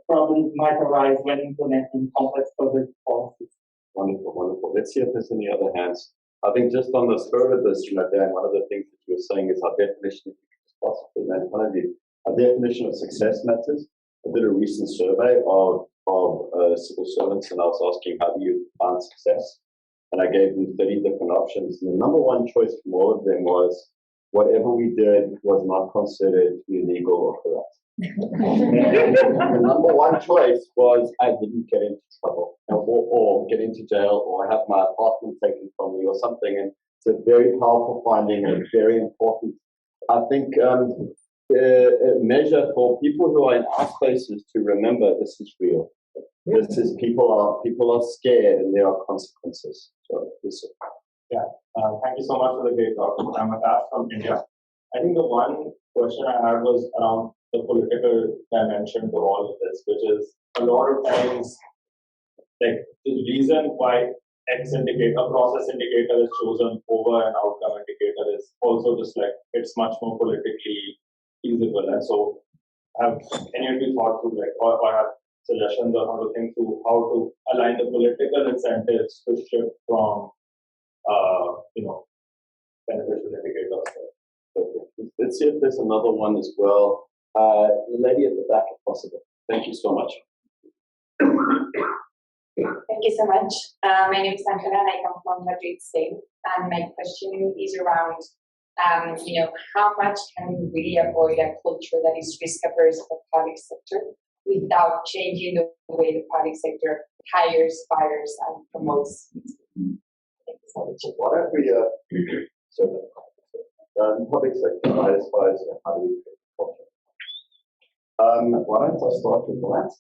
problems might arise when implementing complex public policies. Wonderful, wonderful. Let's see if there's any other hands. I think just on the spirit of this, Dan, one of the things that you were saying is our definition, if you could just possibly make fun of you, our definition of success matters. I did a recent survey of civil servants, and I was asking, how do you define success? And I gave them 30 different options. And the number one choice from all of them was, whatever we did was not considered illegal or corrupt. The number one choice was, I didn't get into trouble or get into jail or have my apartment taken from me or something. And it's a very powerful finding and very important, I think, measure for people who are in our places to remember this is real. This is people are scared and there are consequences. So this is Thank you so much for the great talk. I'm Akash from India. I think the one question I had was around the political dimension to all of this, which is a lot of times, like the reason why a process indicator is chosen over an outcome indicator is also just like it's much more politically feasible. And so, have any of you thought through or have suggestions on how to think through how to align the political incentives to shift from beneficial indicators? Let's see if there's another one as well. The lady at the back, if possible. Thank you so much. Thank you so much. My name is Angela and I come from Madrid, Spain. And my question is around, how much can we really avoid a culture that is risk averse of the public sector without changing the way the public sector hires, fires, and promotes? Thank you so much. Why don't we, public sector, hires, fires, and how do we create culture? Why don't I start with that?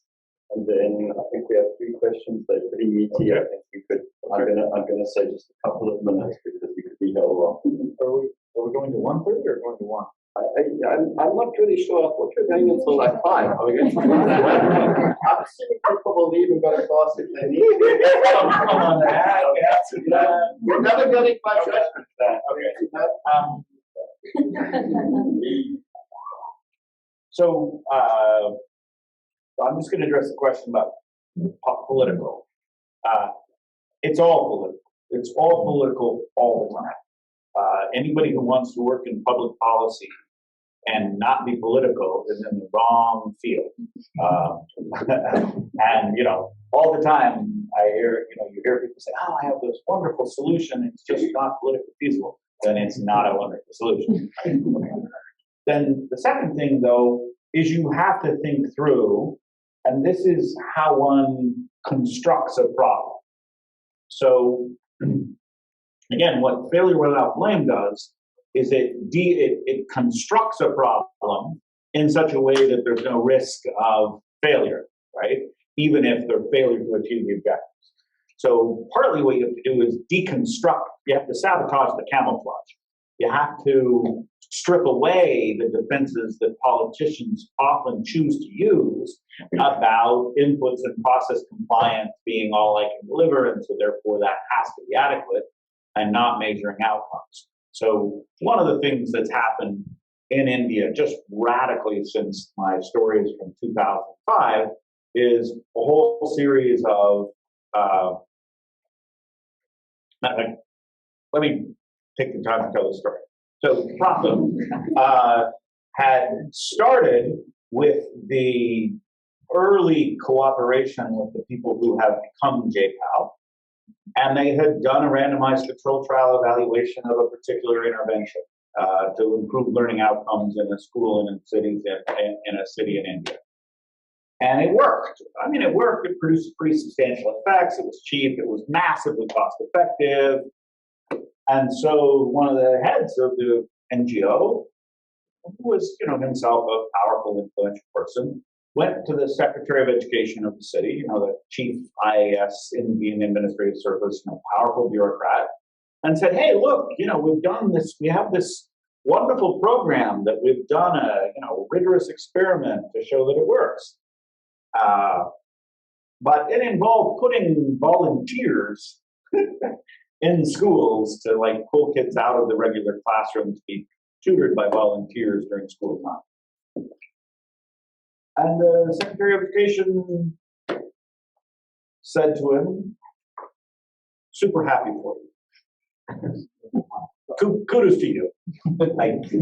And then I think we have 3 questions. They're pretty meaty. I think we could. I'm gonna say just a couple of minutes because we could be here a lot. Are we going to 1:30 or going to 1? I'm not really sure. I thought we were going until like 5. Are we going to? I'm assuming people will leave and go to class if they need to. Come on, we're never getting my judgment there. So I'm just going to address the question about political. It's all political. It's all political all the time. Anybody who wants to work in public policy and not be political is in the wrong field. And all the time I hear, you hear people say, "Oh, I have this wonderful solution. It's just not politically feasible." Then it's not a wonderful solution. Then the second thing, though, is you have to think through, and this is how one constructs a problem. So, again, what failure without blame does is it constructs a problem in such a way that there's no risk of failure, right? Even if there's failure to achieve the objectives. So partly what you have to do is deconstruct. You have to sabotage the camouflage. You have to strip away the defenses that politicians often choose to use about inputs and process compliance being all I can deliver, and so therefore that has to be adequate, and not measuring outcomes. So one of the things that's happened in India just radically since my story is from 2005 is a whole series of let me take the time to tell the story. So Pratham had started with the early cooperation with the people who have become JPAL, and they had done a randomized control trial evaluation of a particular intervention to improve learning outcomes in a school and in cities in a city in India. And it worked. I mean, it worked. It produced pretty substantial effects. It was cheap. It was massively cost effective. And so one of the heads of the NGO, who was, himself a powerful, influential person, went to the Secretary of Education of the city, the chief IAS, Indian Administrative Service, powerful bureaucrat, and said, hey, look, we've done this, we have this wonderful program that we've done a, rigorous experiment to show that it works. But it involved putting volunteers in schools to pull kids out of the regular classroom to be tutored by volunteers during school time. And the Secretary of Education said to him, super happy for you. Kudos to you. Attaboy.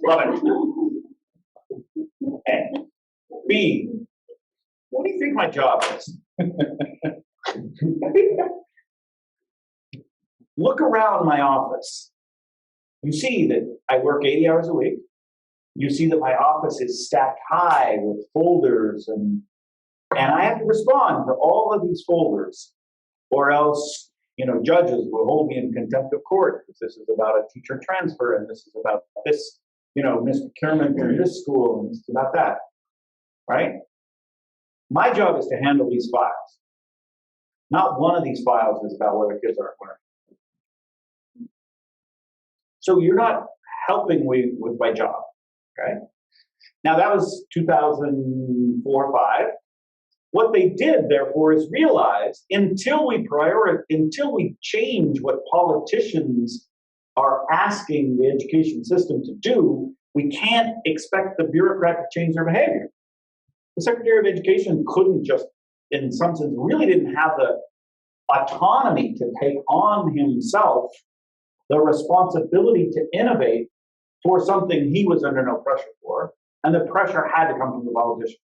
Love it. And B, what do you think my job is? Look around my office. You see that I work 80 hours a week. You see that my office is stacked high with folders, and I have to respond to all of these folders, or else judges will hold me in contempt of court because this is about a teacher transfer, and this is about this, misprocurement in this school, and this is about that, right? My job is to handle these files. Not one of these files is about whether kids aren't learning. So you're not helping me with my job, okay? Now that was 2004 or 5. What they did, therefore, is realize until we change what politicians are asking the education system to do, we can't expect the bureaucrat to change their behavior. The Secretary of Education couldn't just, in some sense, really didn't have the autonomy to take on himself the responsibility to innovate for something he was under no pressure for, and the pressure had to come from the politicians.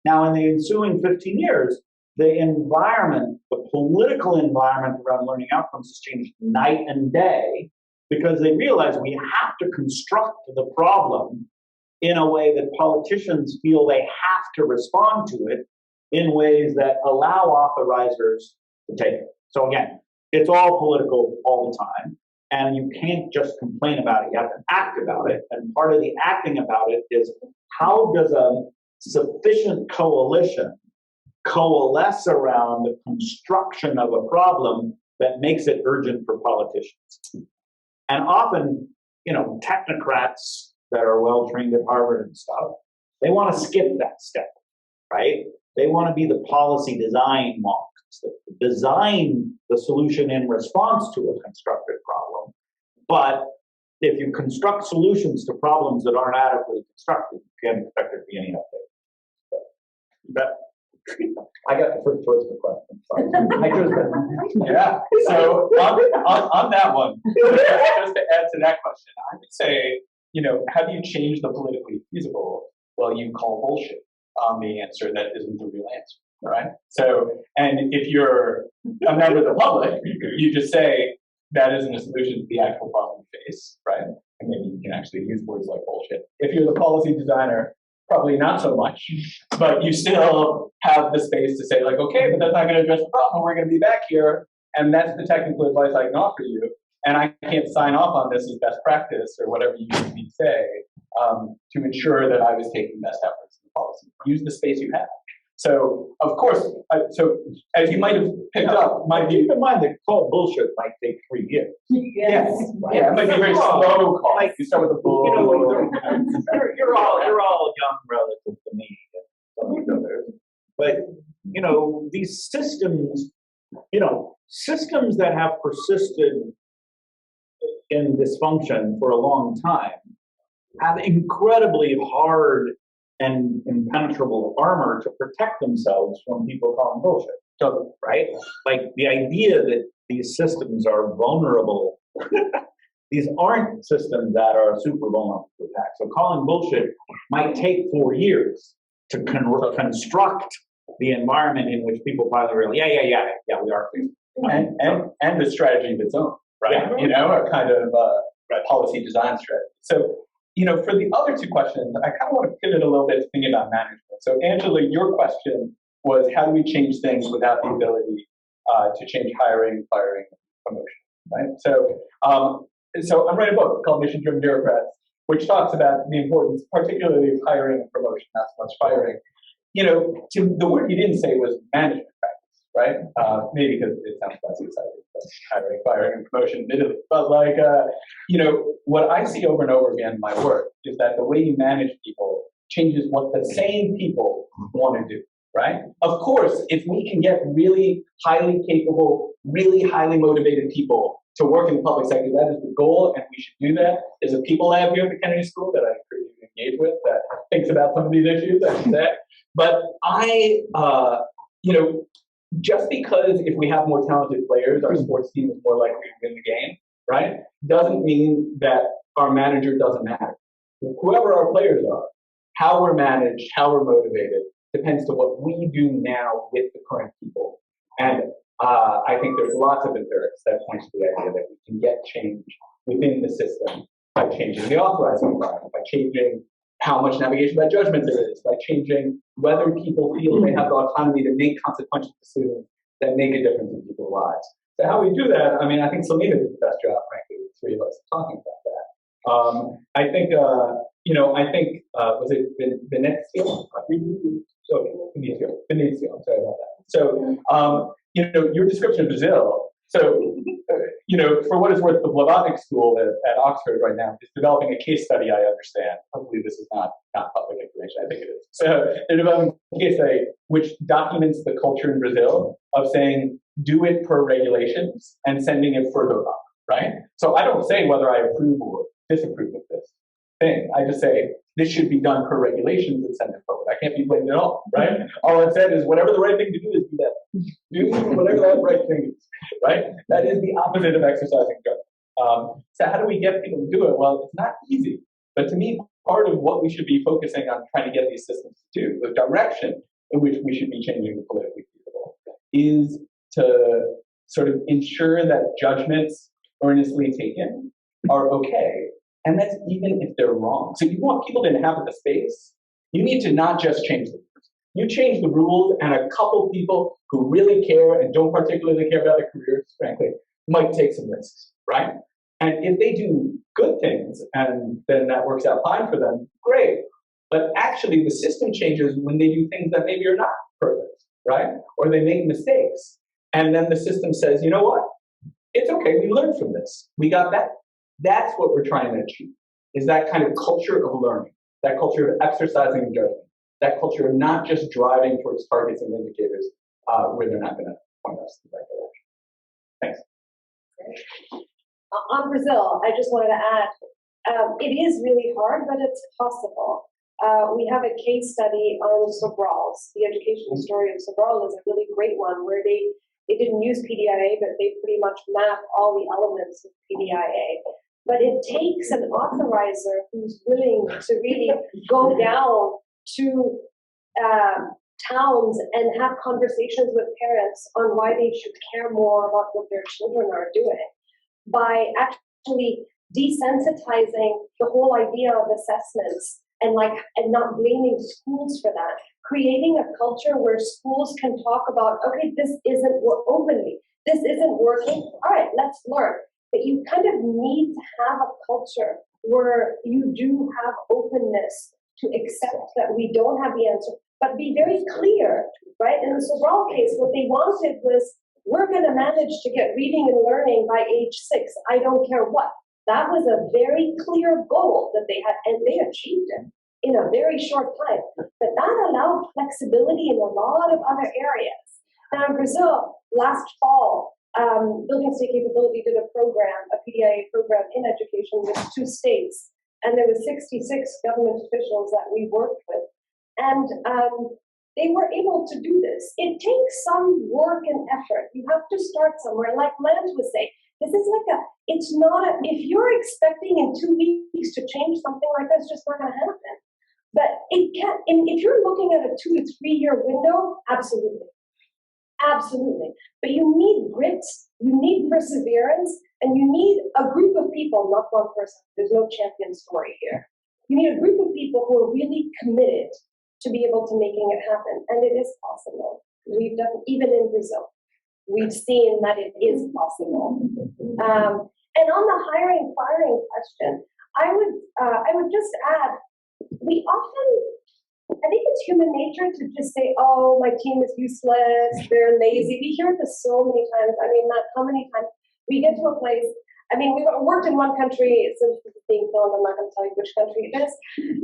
Now, in the ensuing 15 years, the environment, the political environment around learning outcomes has changed night and day because they realize we have to construct the problem in a way that politicians feel they have to respond to it in ways that allow authorizers to take it. So again, it's all political all the time, and you can't just complain about it, you have to act about it. And part of the acting about it is how does a sufficient coalition coalesce around the construction of a problem that makes it urgent for politicians. And often, technocrats that are well trained at Harvard and stuff, they want to skip that step, right? They want to be the policy design monks that design the solution in response to a constructed problem. But if you construct solutions to problems that aren't adequately constructed, you can't expect there to be any update. I got the first choice of the question. Sorry. I chose that. Yeah. So on that one, just to add to that question, I would say, how do you change the politically feasible? Well, you call bullshit on the answer that isn't the real answer, right? So, and if you're a member of the public, you just say that isn't a solution to the actual problem you face, right? And maybe you can actually use words like bullshit. If you're the policy designer, probably not so much, but you still have the space to say okay, but that's not going to address the problem. We're going to be back here, and that's the technical advice I can offer you. And I can't sign off on this as best practice or whatever you need me to say to ensure that I was taking best efforts in the policy. Use the space you have. So, of course, so as you might have picked up, keep in mind that call bullshit might take 3 years. Yes. Yeah, it might be a very slow call. You start with a bull. You're all young relative to me and some of the others. But, these systems, systems that have persisted in dysfunction for a long time have incredibly hard and impenetrable armor to protect themselves from people calling bullshit, right? The idea that these systems are vulnerable, these aren't systems that are super vulnerable to attack. So calling bullshit might take 4 years to construct the environment in which people finally realize, yeah, we are. And a strategy of its own, right? A kind of policy design strategy. So, for the other two questions, I kind of want to pivot a little bit to thinking about management. So, Angela, your question was how do we change things without the ability to change hiring, firing, promotion, right? So I'm writing a book called Mission Driven Bureaucrats, which talks about the importance, particularly of hiring and promotion, not so much firing. The word you didn't say was management practice, right? Maybe because it sounds less exciting, but hiring, firing, and promotion, admittedly. But what I see over and over again in my work is that the way you manage people changes what the same people want to do, right? Of course, if we can get really highly capable, really highly motivated people to work in the public sector, that is the goal, and we should do that. There's a people lab here at the Kennedy School that I encourage you to engage with that thinks about some of these issues, I should say. But just because if we have more talented players, our sports team is more likely to win the game, right? Doesn't mean that our manager doesn't matter. Whoever our players are, how we're managed, how we're motivated, depends to what we do now with the current people. And I think there's lots of empirics that point to the idea that we can get change within the system by changing the authorizing environment, by changing how much navigation by judgment there is, by changing whether people feel they have the autonomy to make consequential decisions that make a difference in people's lives. So how we do that, I mean, I think Salimah did the best job, frankly, with the three of us talking about that. I think, was it Venezio? Venezio, I'm sorry about that. So, your description of Brazil, for what it's worth, the Blavatnik School at Oxford right now is developing a case study, I understand. Hopefully this is not public information, I think it is. So they're developing a case study which documents the culture in Brazil of saying, do it per regulations and sending it further up, right? So I don't say whether I approve or disapprove of this thing. I just say, this should be done per regulations and send it forward. I can't be blamed at all, right? All I've said is whatever the right thing to do is do that. Do whatever that right thing is, right? That is the opposite of exercising judgment. So how do we get people to do it? Well, it's not easy. But to me, part of what we should be focusing on trying to get these systems to do, the direction in which we should be changing the politically feasible, is to sort of ensure that judgments earnestly taken are okay. And that's even if they're wrong. So you want people to inhabit the space, you need to not just change the rules. You change the rules, and a couple people who really care and don't particularly care about their careers, frankly, might take some risks, right? And if they do good things, and then that works out fine for them, great. But actually, the system changes when they do things that maybe are not perfect, right? Or they make mistakes. And then the system says, you know what? It's okay, we learned from this. We got that. That's what we're trying to achieve, is that kind of culture of learning, that culture of exercising judgment, that culture of not just driving towards targets and indicators where they're not going to point us in the right direction. Thanks. On Brazil, I just wanted to add, it is really hard, but it's possible. We have a case study on Sobral's. The educational story of Sobral is a really great one where they didn't use PDIA, but they pretty much map all the elements of PDIA. But it takes an authorizer who's willing to really go down to towns and have conversations with parents on why they should care more about what their children are doing, by actually desensitizing the whole idea of assessments and not blaming schools for that, creating a culture where schools can talk about, okay, this isn't working, all right, let's learn. But you kind of need to have a culture where you do have openness to accept that we don't have the answer, but be very clear, right? In the Sobral case, what they wanted was, we're going to manage to get reading and learning by age 6. I don't care what. That was a very clear goal that they had, and they achieved it in a very short time. But that allowed flexibility in a lot of other areas. Now in Brazil, last fall, Building State Capability did a program, a PDIA program in education with 2 states, and there was 66 government officials that we worked with. And they were able to do this. It takes some work and effort. You have to start somewhere. Like Lant was saying, this is if you're expecting in 2 weeks to change something like that, it's just not going to happen. But it can, if you're looking at a 2 to 3 year window, absolutely. Absolutely. But you need grit, you need perseverance, and you need a group of people, not one person. There's no champion story here. You need a group of people who are really committed to be able to making it happen. And it is possible. We've done, even in Brazil, we've seen that it is possible. And on the hiring, firing question, I would just add, we often I think it's human nature to just say, oh, my team is useless, they're lazy. We hear this so many times. I mean, not how many times we get to a place. I mean, we've worked in one country, since this is being filmed, I'm not going to tell you which country it is.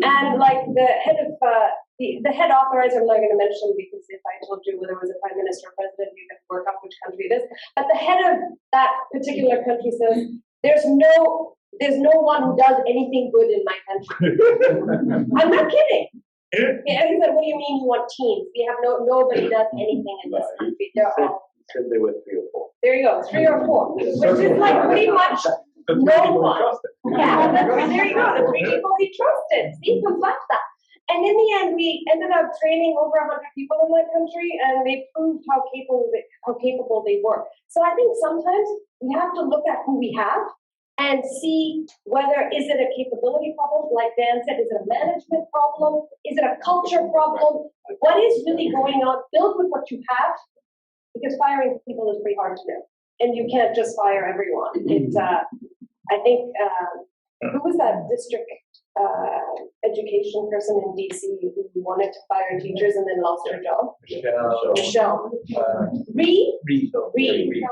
And like the head of, the head authorizer, I'm not going to mention because if I told you whether it was a prime minister or president, you can work out which country it is. But the head of that particular country says, there's no one who does anything good in my country. I'm not kidding. Yeah, he said, what do you mean you want teams? We have nobody does anything in this country. They're all. Said there were 3 or 4. There you go, 3 or 4, which is like pretty much no one. Yeah, there you go, the 3 people he trusted. See, confess that. And in the end, we ended up training over 100 people in that country, and they proved how capable they were. So I think sometimes we have to look at who we have and see whether is it a capability problem, like Dan said, is it a management problem, is it a culture problem? What is really going on? Build with what you have. Because firing people is pretty hard to do, and you can't just fire everyone. It's, I think, who was that district education person in DC who wanted to fire teachers and then lost her job? Michelle. Reed?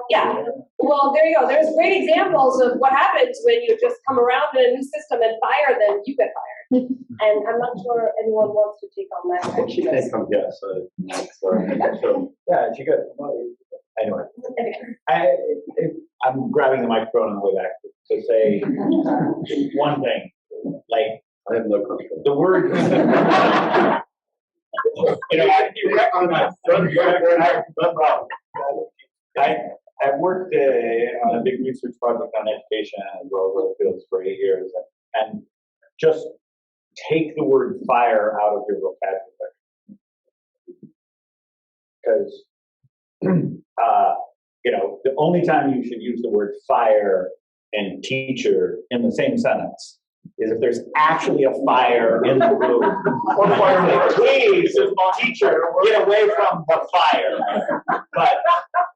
Yeah. Well, there you go. There's great examples of what happens when you just come around in a new system and fire them, you get fired. And I'm not sure anyone wants to take on that. Well, she can't come here, so Yeah, she could. Anyway, I'm grabbing the microphone on the way back to say one thing. Like, I have no control. the word, I worked on a big research project on education and rural fields for 8 years, and just take the word fire out of your vocabulary. Because, the only time you should use the word fire and teacher in the same sentence is if there's actually a fire in the room. Or please, teacher, get away from the fire. But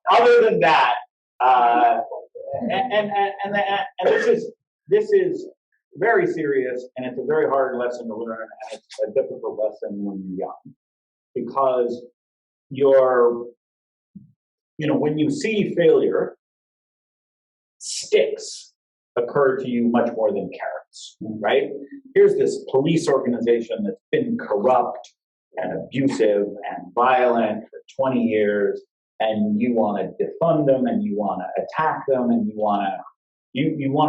other than that, and this is very serious, and it's a very hard lesson to learn, and it's a difficult lesson when you're young, because when you see failure, sticks occur to you much more than carrots, right? Here's this police organization that's been corrupt and abusive and violent for 20 years, and you want to defund them, and you want to attack them, and you want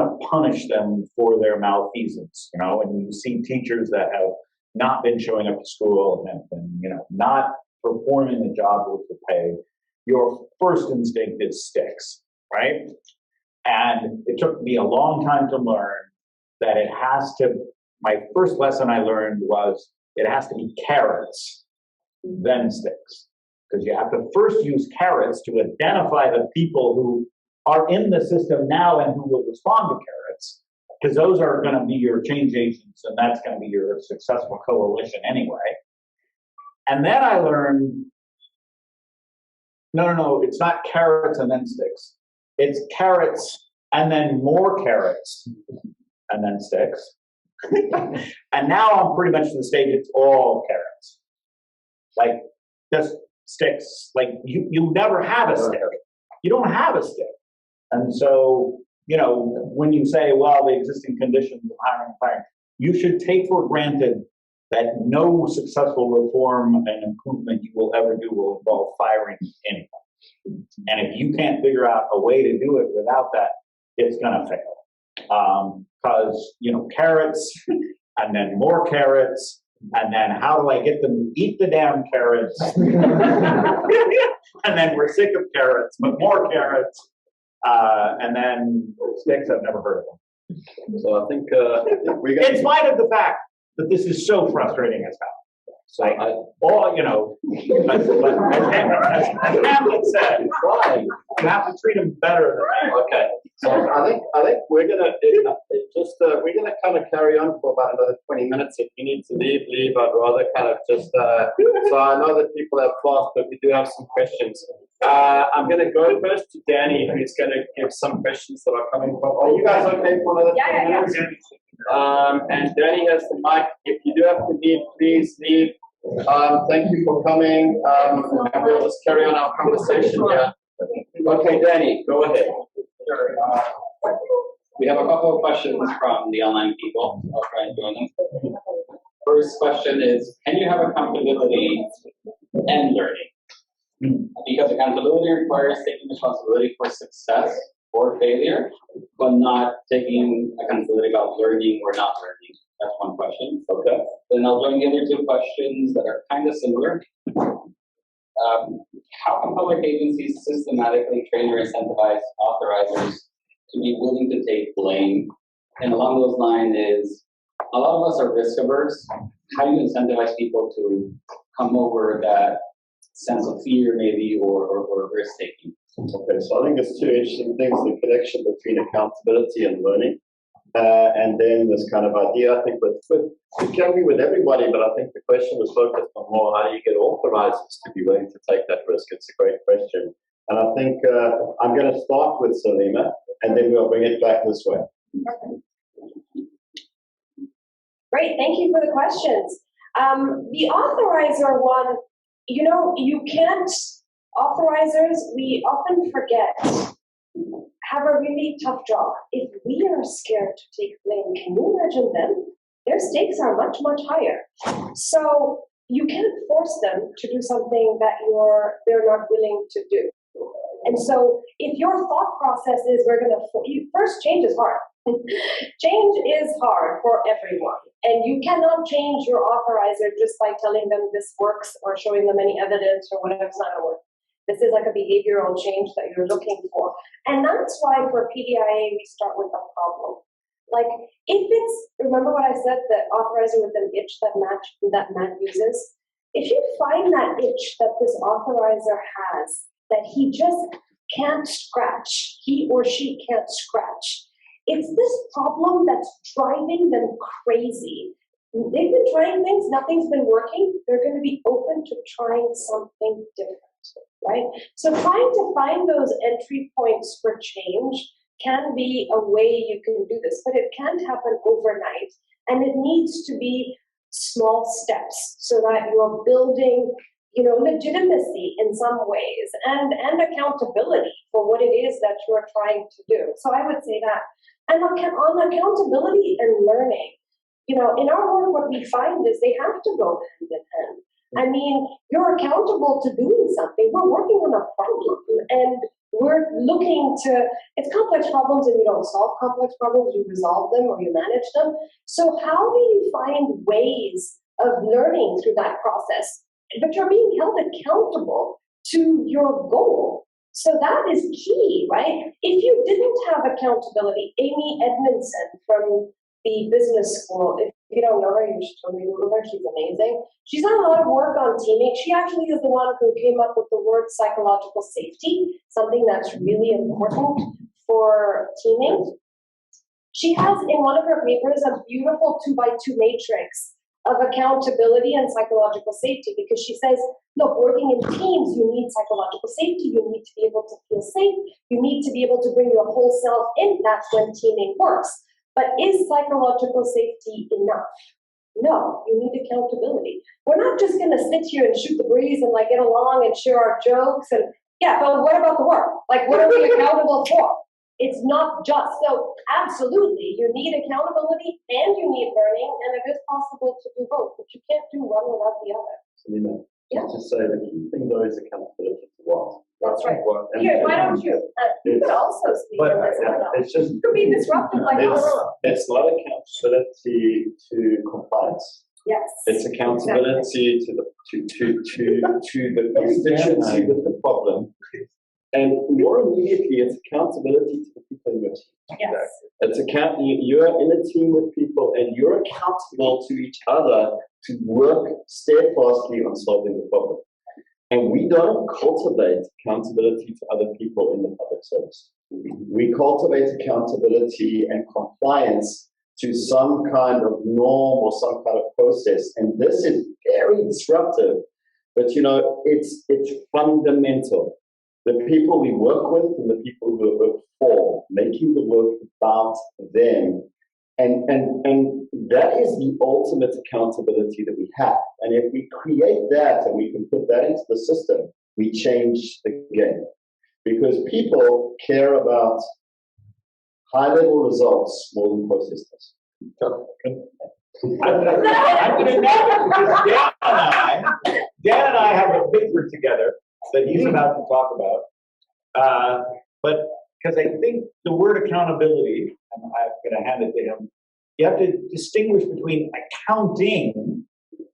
to punish them for their malfeasance, and you see teachers that have not been showing up to school and have been, not performing the job which they pay. Your first instinct is sticks, right? And it took me a long time to learn that my first lesson I learned was it has to be carrots, then sticks. Because you have to first use carrots to identify the people who are in the system now and who will respond to carrots, because those are going to be your change agents, and that's going to be your successful coalition anyway. And then I learned, no, it's not carrots and then sticks. It's carrots and then more carrots and then sticks. And now I'm pretty much to the stage it's all carrots. Like, just sticks. Like, you never have a stick. You don't have a stick. And so, when you say, well, the existing conditions of hiring and firing, you should take for granted that no successful reform and improvement you will ever do will involve firing anyone. And if you can't figure out a way to do it without that, it's going to fail. Because, carrots, and then more carrots, and then how do I get them to eat the damn carrots? And then we're sick of carrots, but more carrots. And then sticks, I've never heard of them. So I think we're going in spite of the fact that this is so frustrating as hell. So as Hamlet said, why? You have to treat them better than that. Okay. So I think we're gonna kind of carry on for about another 20 minutes. If you need to leave. I'd rather kind of just. So I know that people have fast, but we do have some questions. I'm gonna go first to Danny, who's gonna give some questions that are coming from. Are you guys okay for another 20 minutes? And Danny has the mic. If you do have to leave, please leave Thank you for coming, and we'll just carry on our conversation here. Okay, Danny, go ahead. Sure. We have a couple of questions from the online people. I'll try and join them. First question is, can you have accountability and learning? Because accountability requires taking responsibility for success or failure, but not taking accountability about learning or not learning. That's one question. Okay. Then I'll join the other two questions that are kind of similar. How can public agencies systematically train or incentivize authorizers to be willing to take blame? And along those lines is, a lot of us are risk averse. How do you incentivize people to come over that sense of fear maybe or risk taking? Okay, so I think there's two interesting things, the connection between accountability and learning. And then this kind of idea, I think it can be with everybody, but I think the question was focused on more how do you get authorizers to be willing to take that risk? It's a great question. And I think I'm going to start with Salimah, and then we'll bring it back this way. Great, thank you for the questions. The authorizer one, you can't, authorizers, we often forget, have a really tough job. If we are scared to take blame, can you imagine them? Their stakes are much, much higher. So you can't force them to do something that they're not willing to do. And so if your thought process is first, change is hard. Change is hard for everyone. And you cannot change your authorizer just by telling them this works or showing them any evidence or whatever's not going to work. This is like a behavioral change that you're looking for. And that's why for PDIA, we start with a problem. Like remember what I said, the authorizer with an itch that Matt uses? If you find that itch that this authorizer has, that he just can't scratch, he or she can't scratch, it's this problem that's driving them crazy. They've been trying things, nothing's been working, they're going to be open to trying something different. Right? So trying to find those entry points for change can be a way you can do this, but it can't happen overnight. And it needs to be small steps so that you're building, legitimacy in some ways and accountability for what it is that you're trying to do. So I would say that. And on accountability and learning, in our work, what we find is they have to go hand in hand. I mean, you're accountable to doing something. We're working on a problem and we're looking to, it's complex problems and you don't solve complex problems, you resolve them or you manage them. So how do you find ways of learning through that process? But you're being held accountable to your goal. So that is key, right? If you didn't have accountability, Amy Edmondson from the business school, if you don't know her, you should totally Google her. She's amazing. She's done a lot of work on teaming. She actually is the one who came up with the word psychological safety, something that's really important for teaming. She has in one of her papers a beautiful 2x2 matrix of accountability and psychological safety, because she says, look, working in teams, you need psychological safety. You need to be able to feel safe. You need to be able to bring your whole self in. That's when teaming works. But is psychological safety enough? No, you need accountability. We're not just going to sit here and shoot the breeze and get along and share our jokes and but what about the work? What are we accountable for? It's not just, so absolutely, you need accountability and you need learning, and it is possible to do both, but you can't do one without the other. Salimah, Yeah. just to say the key thing though is accountability to what? That's right. And Here, why don't you? You could also speak on this. it's just, You could be disruptive like it's not accountability to compliance. Yes. It's accountability to the constituency with the problem. And more immediately, it's accountability to the people in your team. Yes. It's you're in a team with people and you're accountable to each other to work steadfastly on solving the problem. And we don't cultivate accountability to other people in the public service. We cultivate accountability and compliance to some kind of norm or some kind of process. And this is very disruptive, but it's fundamental. The people we work with and the people we work for, making the work about them And that is the ultimate accountability that we have. And if we create that and we can put that into the system, we change the game. Because people care about high-level results more than processes. I'm gonna name it because Dan and I have a paper together that he's about to talk about. But because I think the word accountability, and I'm gonna hand it to him, you have to distinguish between accounting,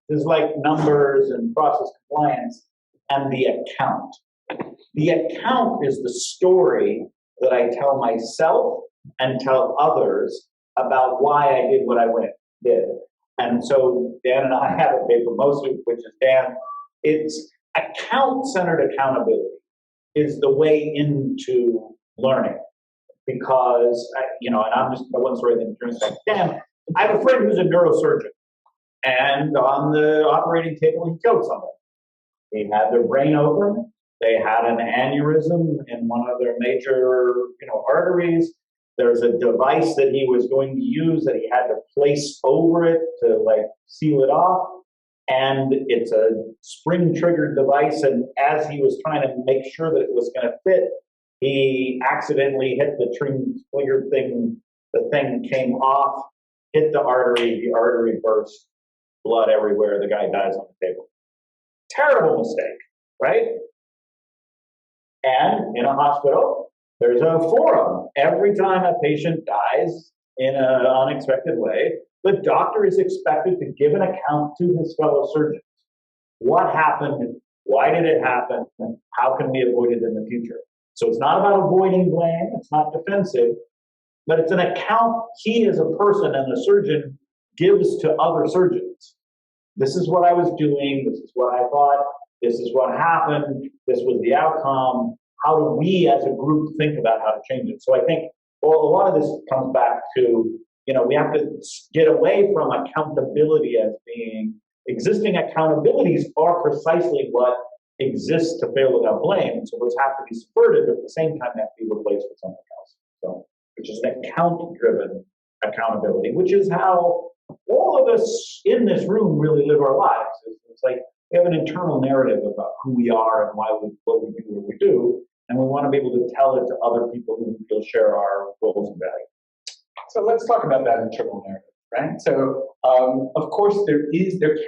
is like numbers and process compliance, and the account. The account is the story that I tell myself and tell others about why I did what I did. And so Dan and I have a paper mostly, which is Dan. It's account-centered accountability is the way into learning. Because, and I'm just, I once read in insurance, like, Dan, I have a friend who's a neurosurgeon. And on the operating table, he killed somebody. He had their brain open. They had an aneurysm in one of their major, arteries. There's a device that he was going to use that he had to place over it to seal it off. And it's a spring-triggered device. And as he was trying to make sure that it was going to fit, he accidentally hit the triggered thing. The thing came off, hit the artery burst, blood everywhere. The guy dies on the table. Terrible mistake, right? And in a hospital, there's a forum. Every time a patient dies in an unexpected way, the doctor is expected to give an account to his fellow surgeons. What happened? Why did it happen? How can we avoid it in the future? So it's not about avoiding blame. It's not defensive, but it's an account he as a person and a surgeon gives to other surgeons. This is what I was doing. This is what I thought. This is what happened. This was the outcome. How do we as a group think about how to change it? So I think a lot of this comes back to, we have to get away from accountability as being, existing accountabilities are precisely what exists to fail without blame. So those have to be subverted, but at the same time they have to be replaced with something else. So, which is an account-driven accountability, which is how all of us in this room really live our lives. It's like we have an internal narrative about who we are and what we do what we do, and we want to be able to tell it to other people who will share our goals and values. So let's talk about that internal narrative, right? So of course there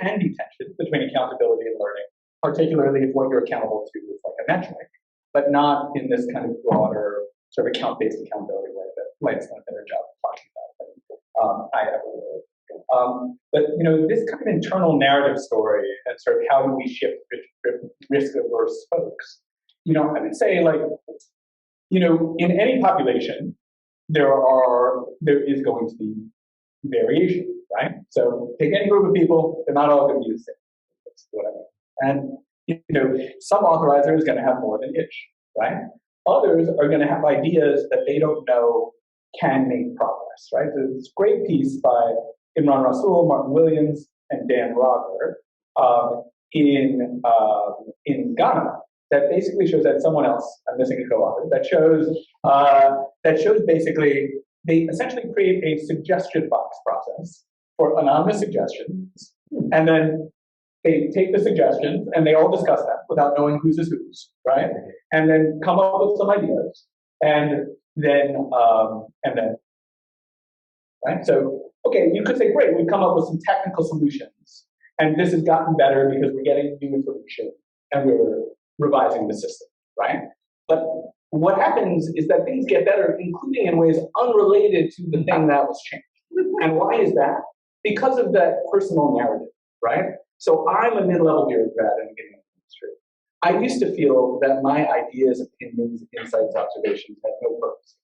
can be tension between accountability and learning, particularly if what you're accountable to is like a metric, but not in this kind of broader sort of account-based accountability way that Light's done a better job of talking about than I ever would. But this kind of internal narrative story and sort of how do we shift risk-averse folks? I would say in any population, there is going to be variation, right? So take any group of people, they're not all going to be the same. That's what I mean. And some authorizer is going to have more than itch, right? Others are going to have ideas that they don't know can make progress, right? So this great piece by Imran Rasul, Martin Williams, and Dan Roger in Ghana that basically shows that someone else, I'm missing a co-author, that shows basically they essentially create a suggestion box process for anonymous suggestions, and then they take the suggestions and they all discuss them without knowing whose is whose, right? And then come up with some ideas, and then right? So, okay, you could say, great, we've come up with some technical solutions, and this has gotten better because we're getting new information and we're revising the system, right? But what happens is that things get better, including in ways unrelated to the thing that was changed. And why is that? Because of that personal narrative, right? So I'm a mid-level bureaucrat in the beginning of the industry. I used to feel that my ideas, opinions, insights, observations had no purpose.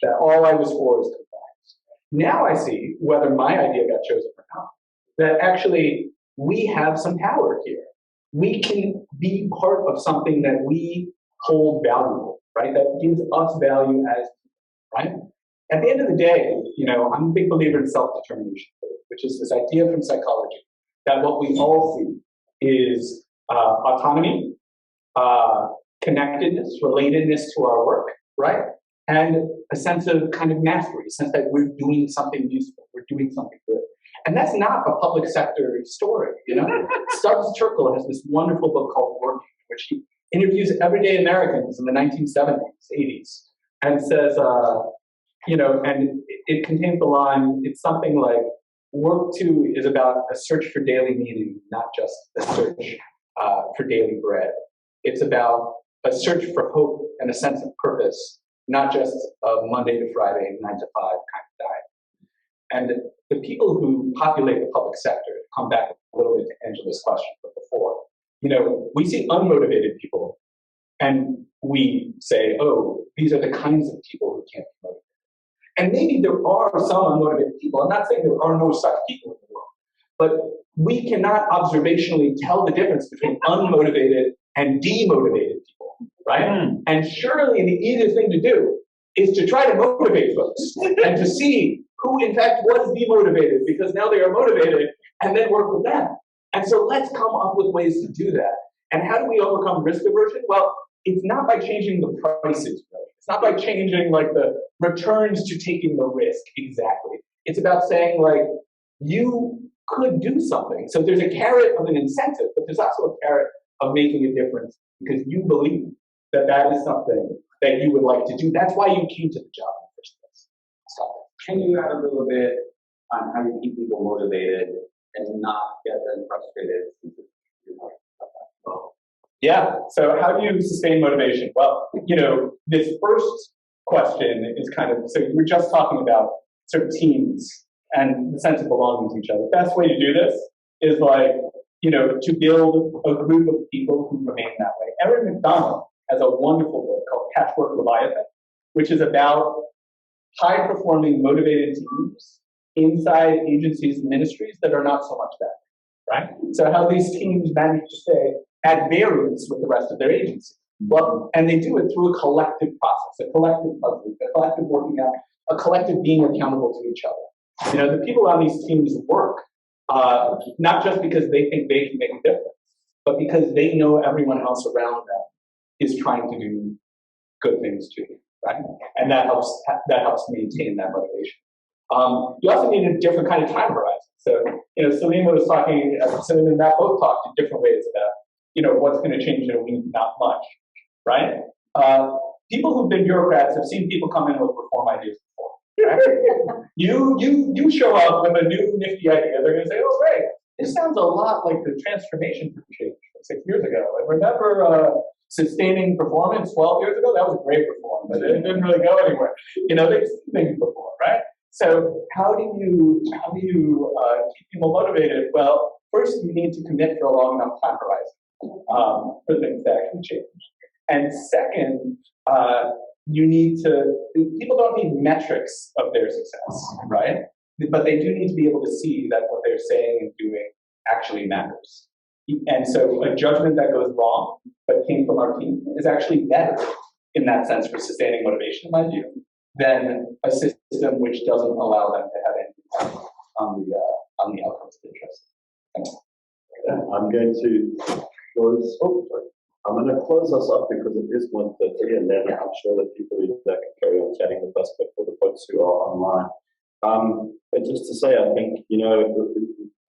That all I was for was compliance. Now I see, whether my idea got chosen or not, that actually we have some power here. We can be part of something that we hold valuable, right? That gives us value as people, right? At the end of the day, I'm a big believer in self-determination, which is this idea from psychology that what we all see is autonomy, connectedness, relatedness to our work, right? And a sense of kind of mastery, a sense that we're doing something useful. we're doing something good. And that's not a public sector story, you know? Stubbs Terkel has this wonderful book called Working, which he interviews everyday Americans in the 1970s, 80s, and says, you know, and it contains the line, it's something like, work too is about a search for daily meaning, not just a search for daily bread. It's about a search for hope and a sense of purpose, not just a Monday to Friday, 9 to 5 kind of diet. And the people who populate the public sector, to come back a little bit to Angela's question from before, you know, we see unmotivated people and we say, oh, these are the kinds of people who can't be motivated. And maybe there are some unmotivated people. I'm not saying there are no such people in the world, but we cannot observationally tell the difference between unmotivated and demotivated people, right? And surely the easiest thing to do is to try to motivate folks and to see who in fact was demotivated because now they are motivated and then work with them. And so let's come up with ways to do that. And how do we overcome risk aversion? Well, it's not by changing the prices, really. It's not by changing like the returns to taking the risk exactly. It's about saying like, you could do something. So there's a carrot of an incentive, but there's also a carrot of making a difference because you believe that that is something that you would like to do. That's why you came to the job in the first place. Can you add a little bit on how you keep people motivated and not get them frustrated? Yeah, so how do you sustain motivation? Well, you know, this first question is kind of, so we're just talking about sort of teams and the sense of belonging to each other. The best way to do this is like, you know, to build a group of people who remain that way. Erin McDonald has a wonderful book called Patchwork Leviathan, which is about high-performing, motivated teams inside agencies and ministries that are not so much that way, right? So how these teams manage to stay at variance with the rest of their agency. Well, and they do it through a collective process, a collective puzzle, a collective working out, a collective being accountable to each other. You know, the people on these teams work not just because they think they can make a difference, but because they know everyone else around them is trying to do good things too, right? And that helps maintain that motivation. You also need a different kind of time horizon. So, you know, Salimah was talking, Salimah and Matt both talked in different ways about, you know, what's going to change in a week, not much, right? People who've been bureaucrats have seen people come in with reform ideas before. Right? You show up with a new nifty idea, they're going to say, oh, great, this sounds a lot like the transformation change from 6 years ago. And remember sustaining performance 12 years ago? That was a great reform, but it didn't really go anywhere. You know, they've seen things before, right? So how do you keep people motivated? Well, first you need to commit for a long enough time horizon for things to actually change. And second, people don't need metrics of their success, right? But they do need to be able to see that what they're saying and doing actually matters. And so a judgment that goes wrong, but came from our team, is actually better in that sense for sustaining motivation, in my view, than a system which doesn't allow them to have any on the outcomes of interest. Thanks. I'm going to close. I'm going to close us up because it is 1:30, and then I'm sure that people that can carry on chatting with us, but for the folks who are online. But just to say, I think, you know,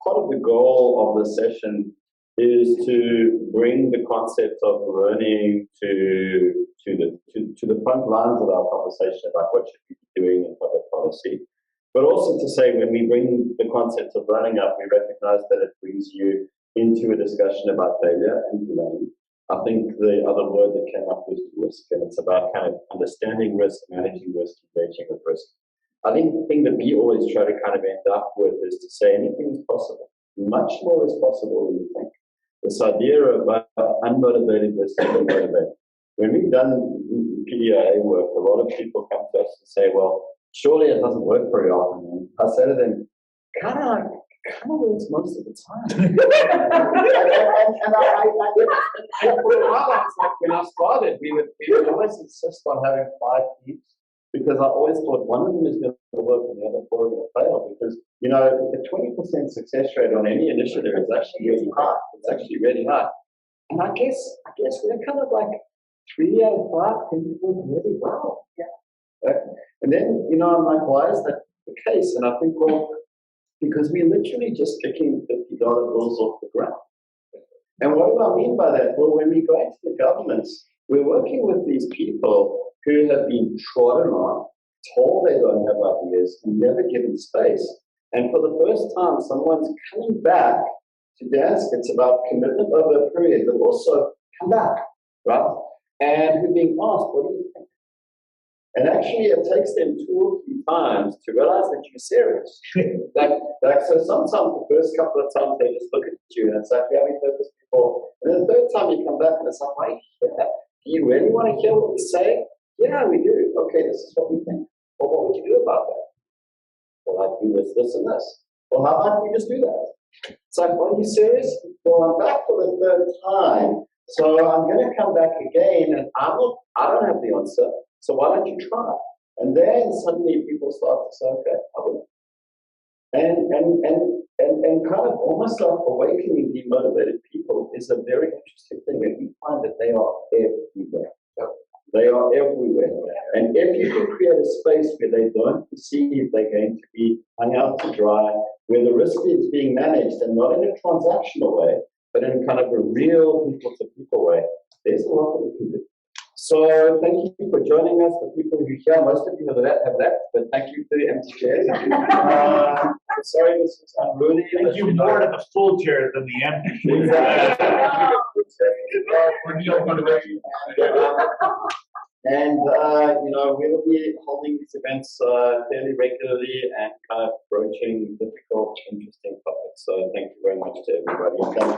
part of the goal of the session is to bring the concept of learning to the front lines of our conversation about what should we be doing in public policy. But also to say, when we bring the concept of learning up, we recognize that it brings you into a discussion about failure and learning. I think the other word that came up was risk, and it's about kind of understanding risk, managing risk, engaging with risk. I think the thing that we always try to kind of end up with is to say anything is possible. Much more is possible than you think. This idea of unmotivated versus motivated. When we've done PDIA work, a lot of people come to us and say, well, surely it doesn't work very often. And I say to them, kind of works most of the time. and for a while, I was like, when I started, we would always insist on having 5 teams, because I always thought one of them is going to work and the other 4 are going to fail, because, you know, the 20% success rate on any initiative is actually really high. It's actually really high. And I guess we're kind of like 3 out of 5 can do really well. Yeah. And then, you know, I'm like, why is that the case? And I think, well, because we're literally just picking $50 bills off the ground. And what do I mean by that? Well, when we go into the governments, we're working with these people who have been trodden on, told they don't have ideas, and never given space. And for the first time, someone's coming back to dance. It's about commitment over a period, but also come back, right? And who're being asked, what do you think? And actually, it takes them 2 or 3 times to realize that you're serious. So sometimes the first couple of times they just look at you and it's like, we haven't heard this before. And then the third time you come back and it's like, why are you hear that? Do you really want to hear what we say? Yeah, we do. Okay, this is what we think. Well, what would you do about that? Well, I'd do this, this, and this. Well, how about we just do that? It's like, well, are you serious? Well, I'm back for the 3rd time. So I'm going to come back again and I don't have the answer. So why don't you try? And then suddenly people start to say, okay, I will. And kind of almost like awakening demotivated people is a very interesting thing. And we find that they are everywhere. They are everywhere. And if you can create a space where they don't perceive they're going to be hung out to dry, where the risk is being managed and not in a transactional way, but in kind of a real people-to-people way, there's a lot that we can do. So thank you for joining us. The people who are here, most of you have left, but thank you for the empty chairs. I'm sorry this was unruly. Thank you more to the full chairs than the empty chairs. And we'll be holding these events fairly regularly and kind of broaching difficult, interesting topics. So thank you very much to everybody.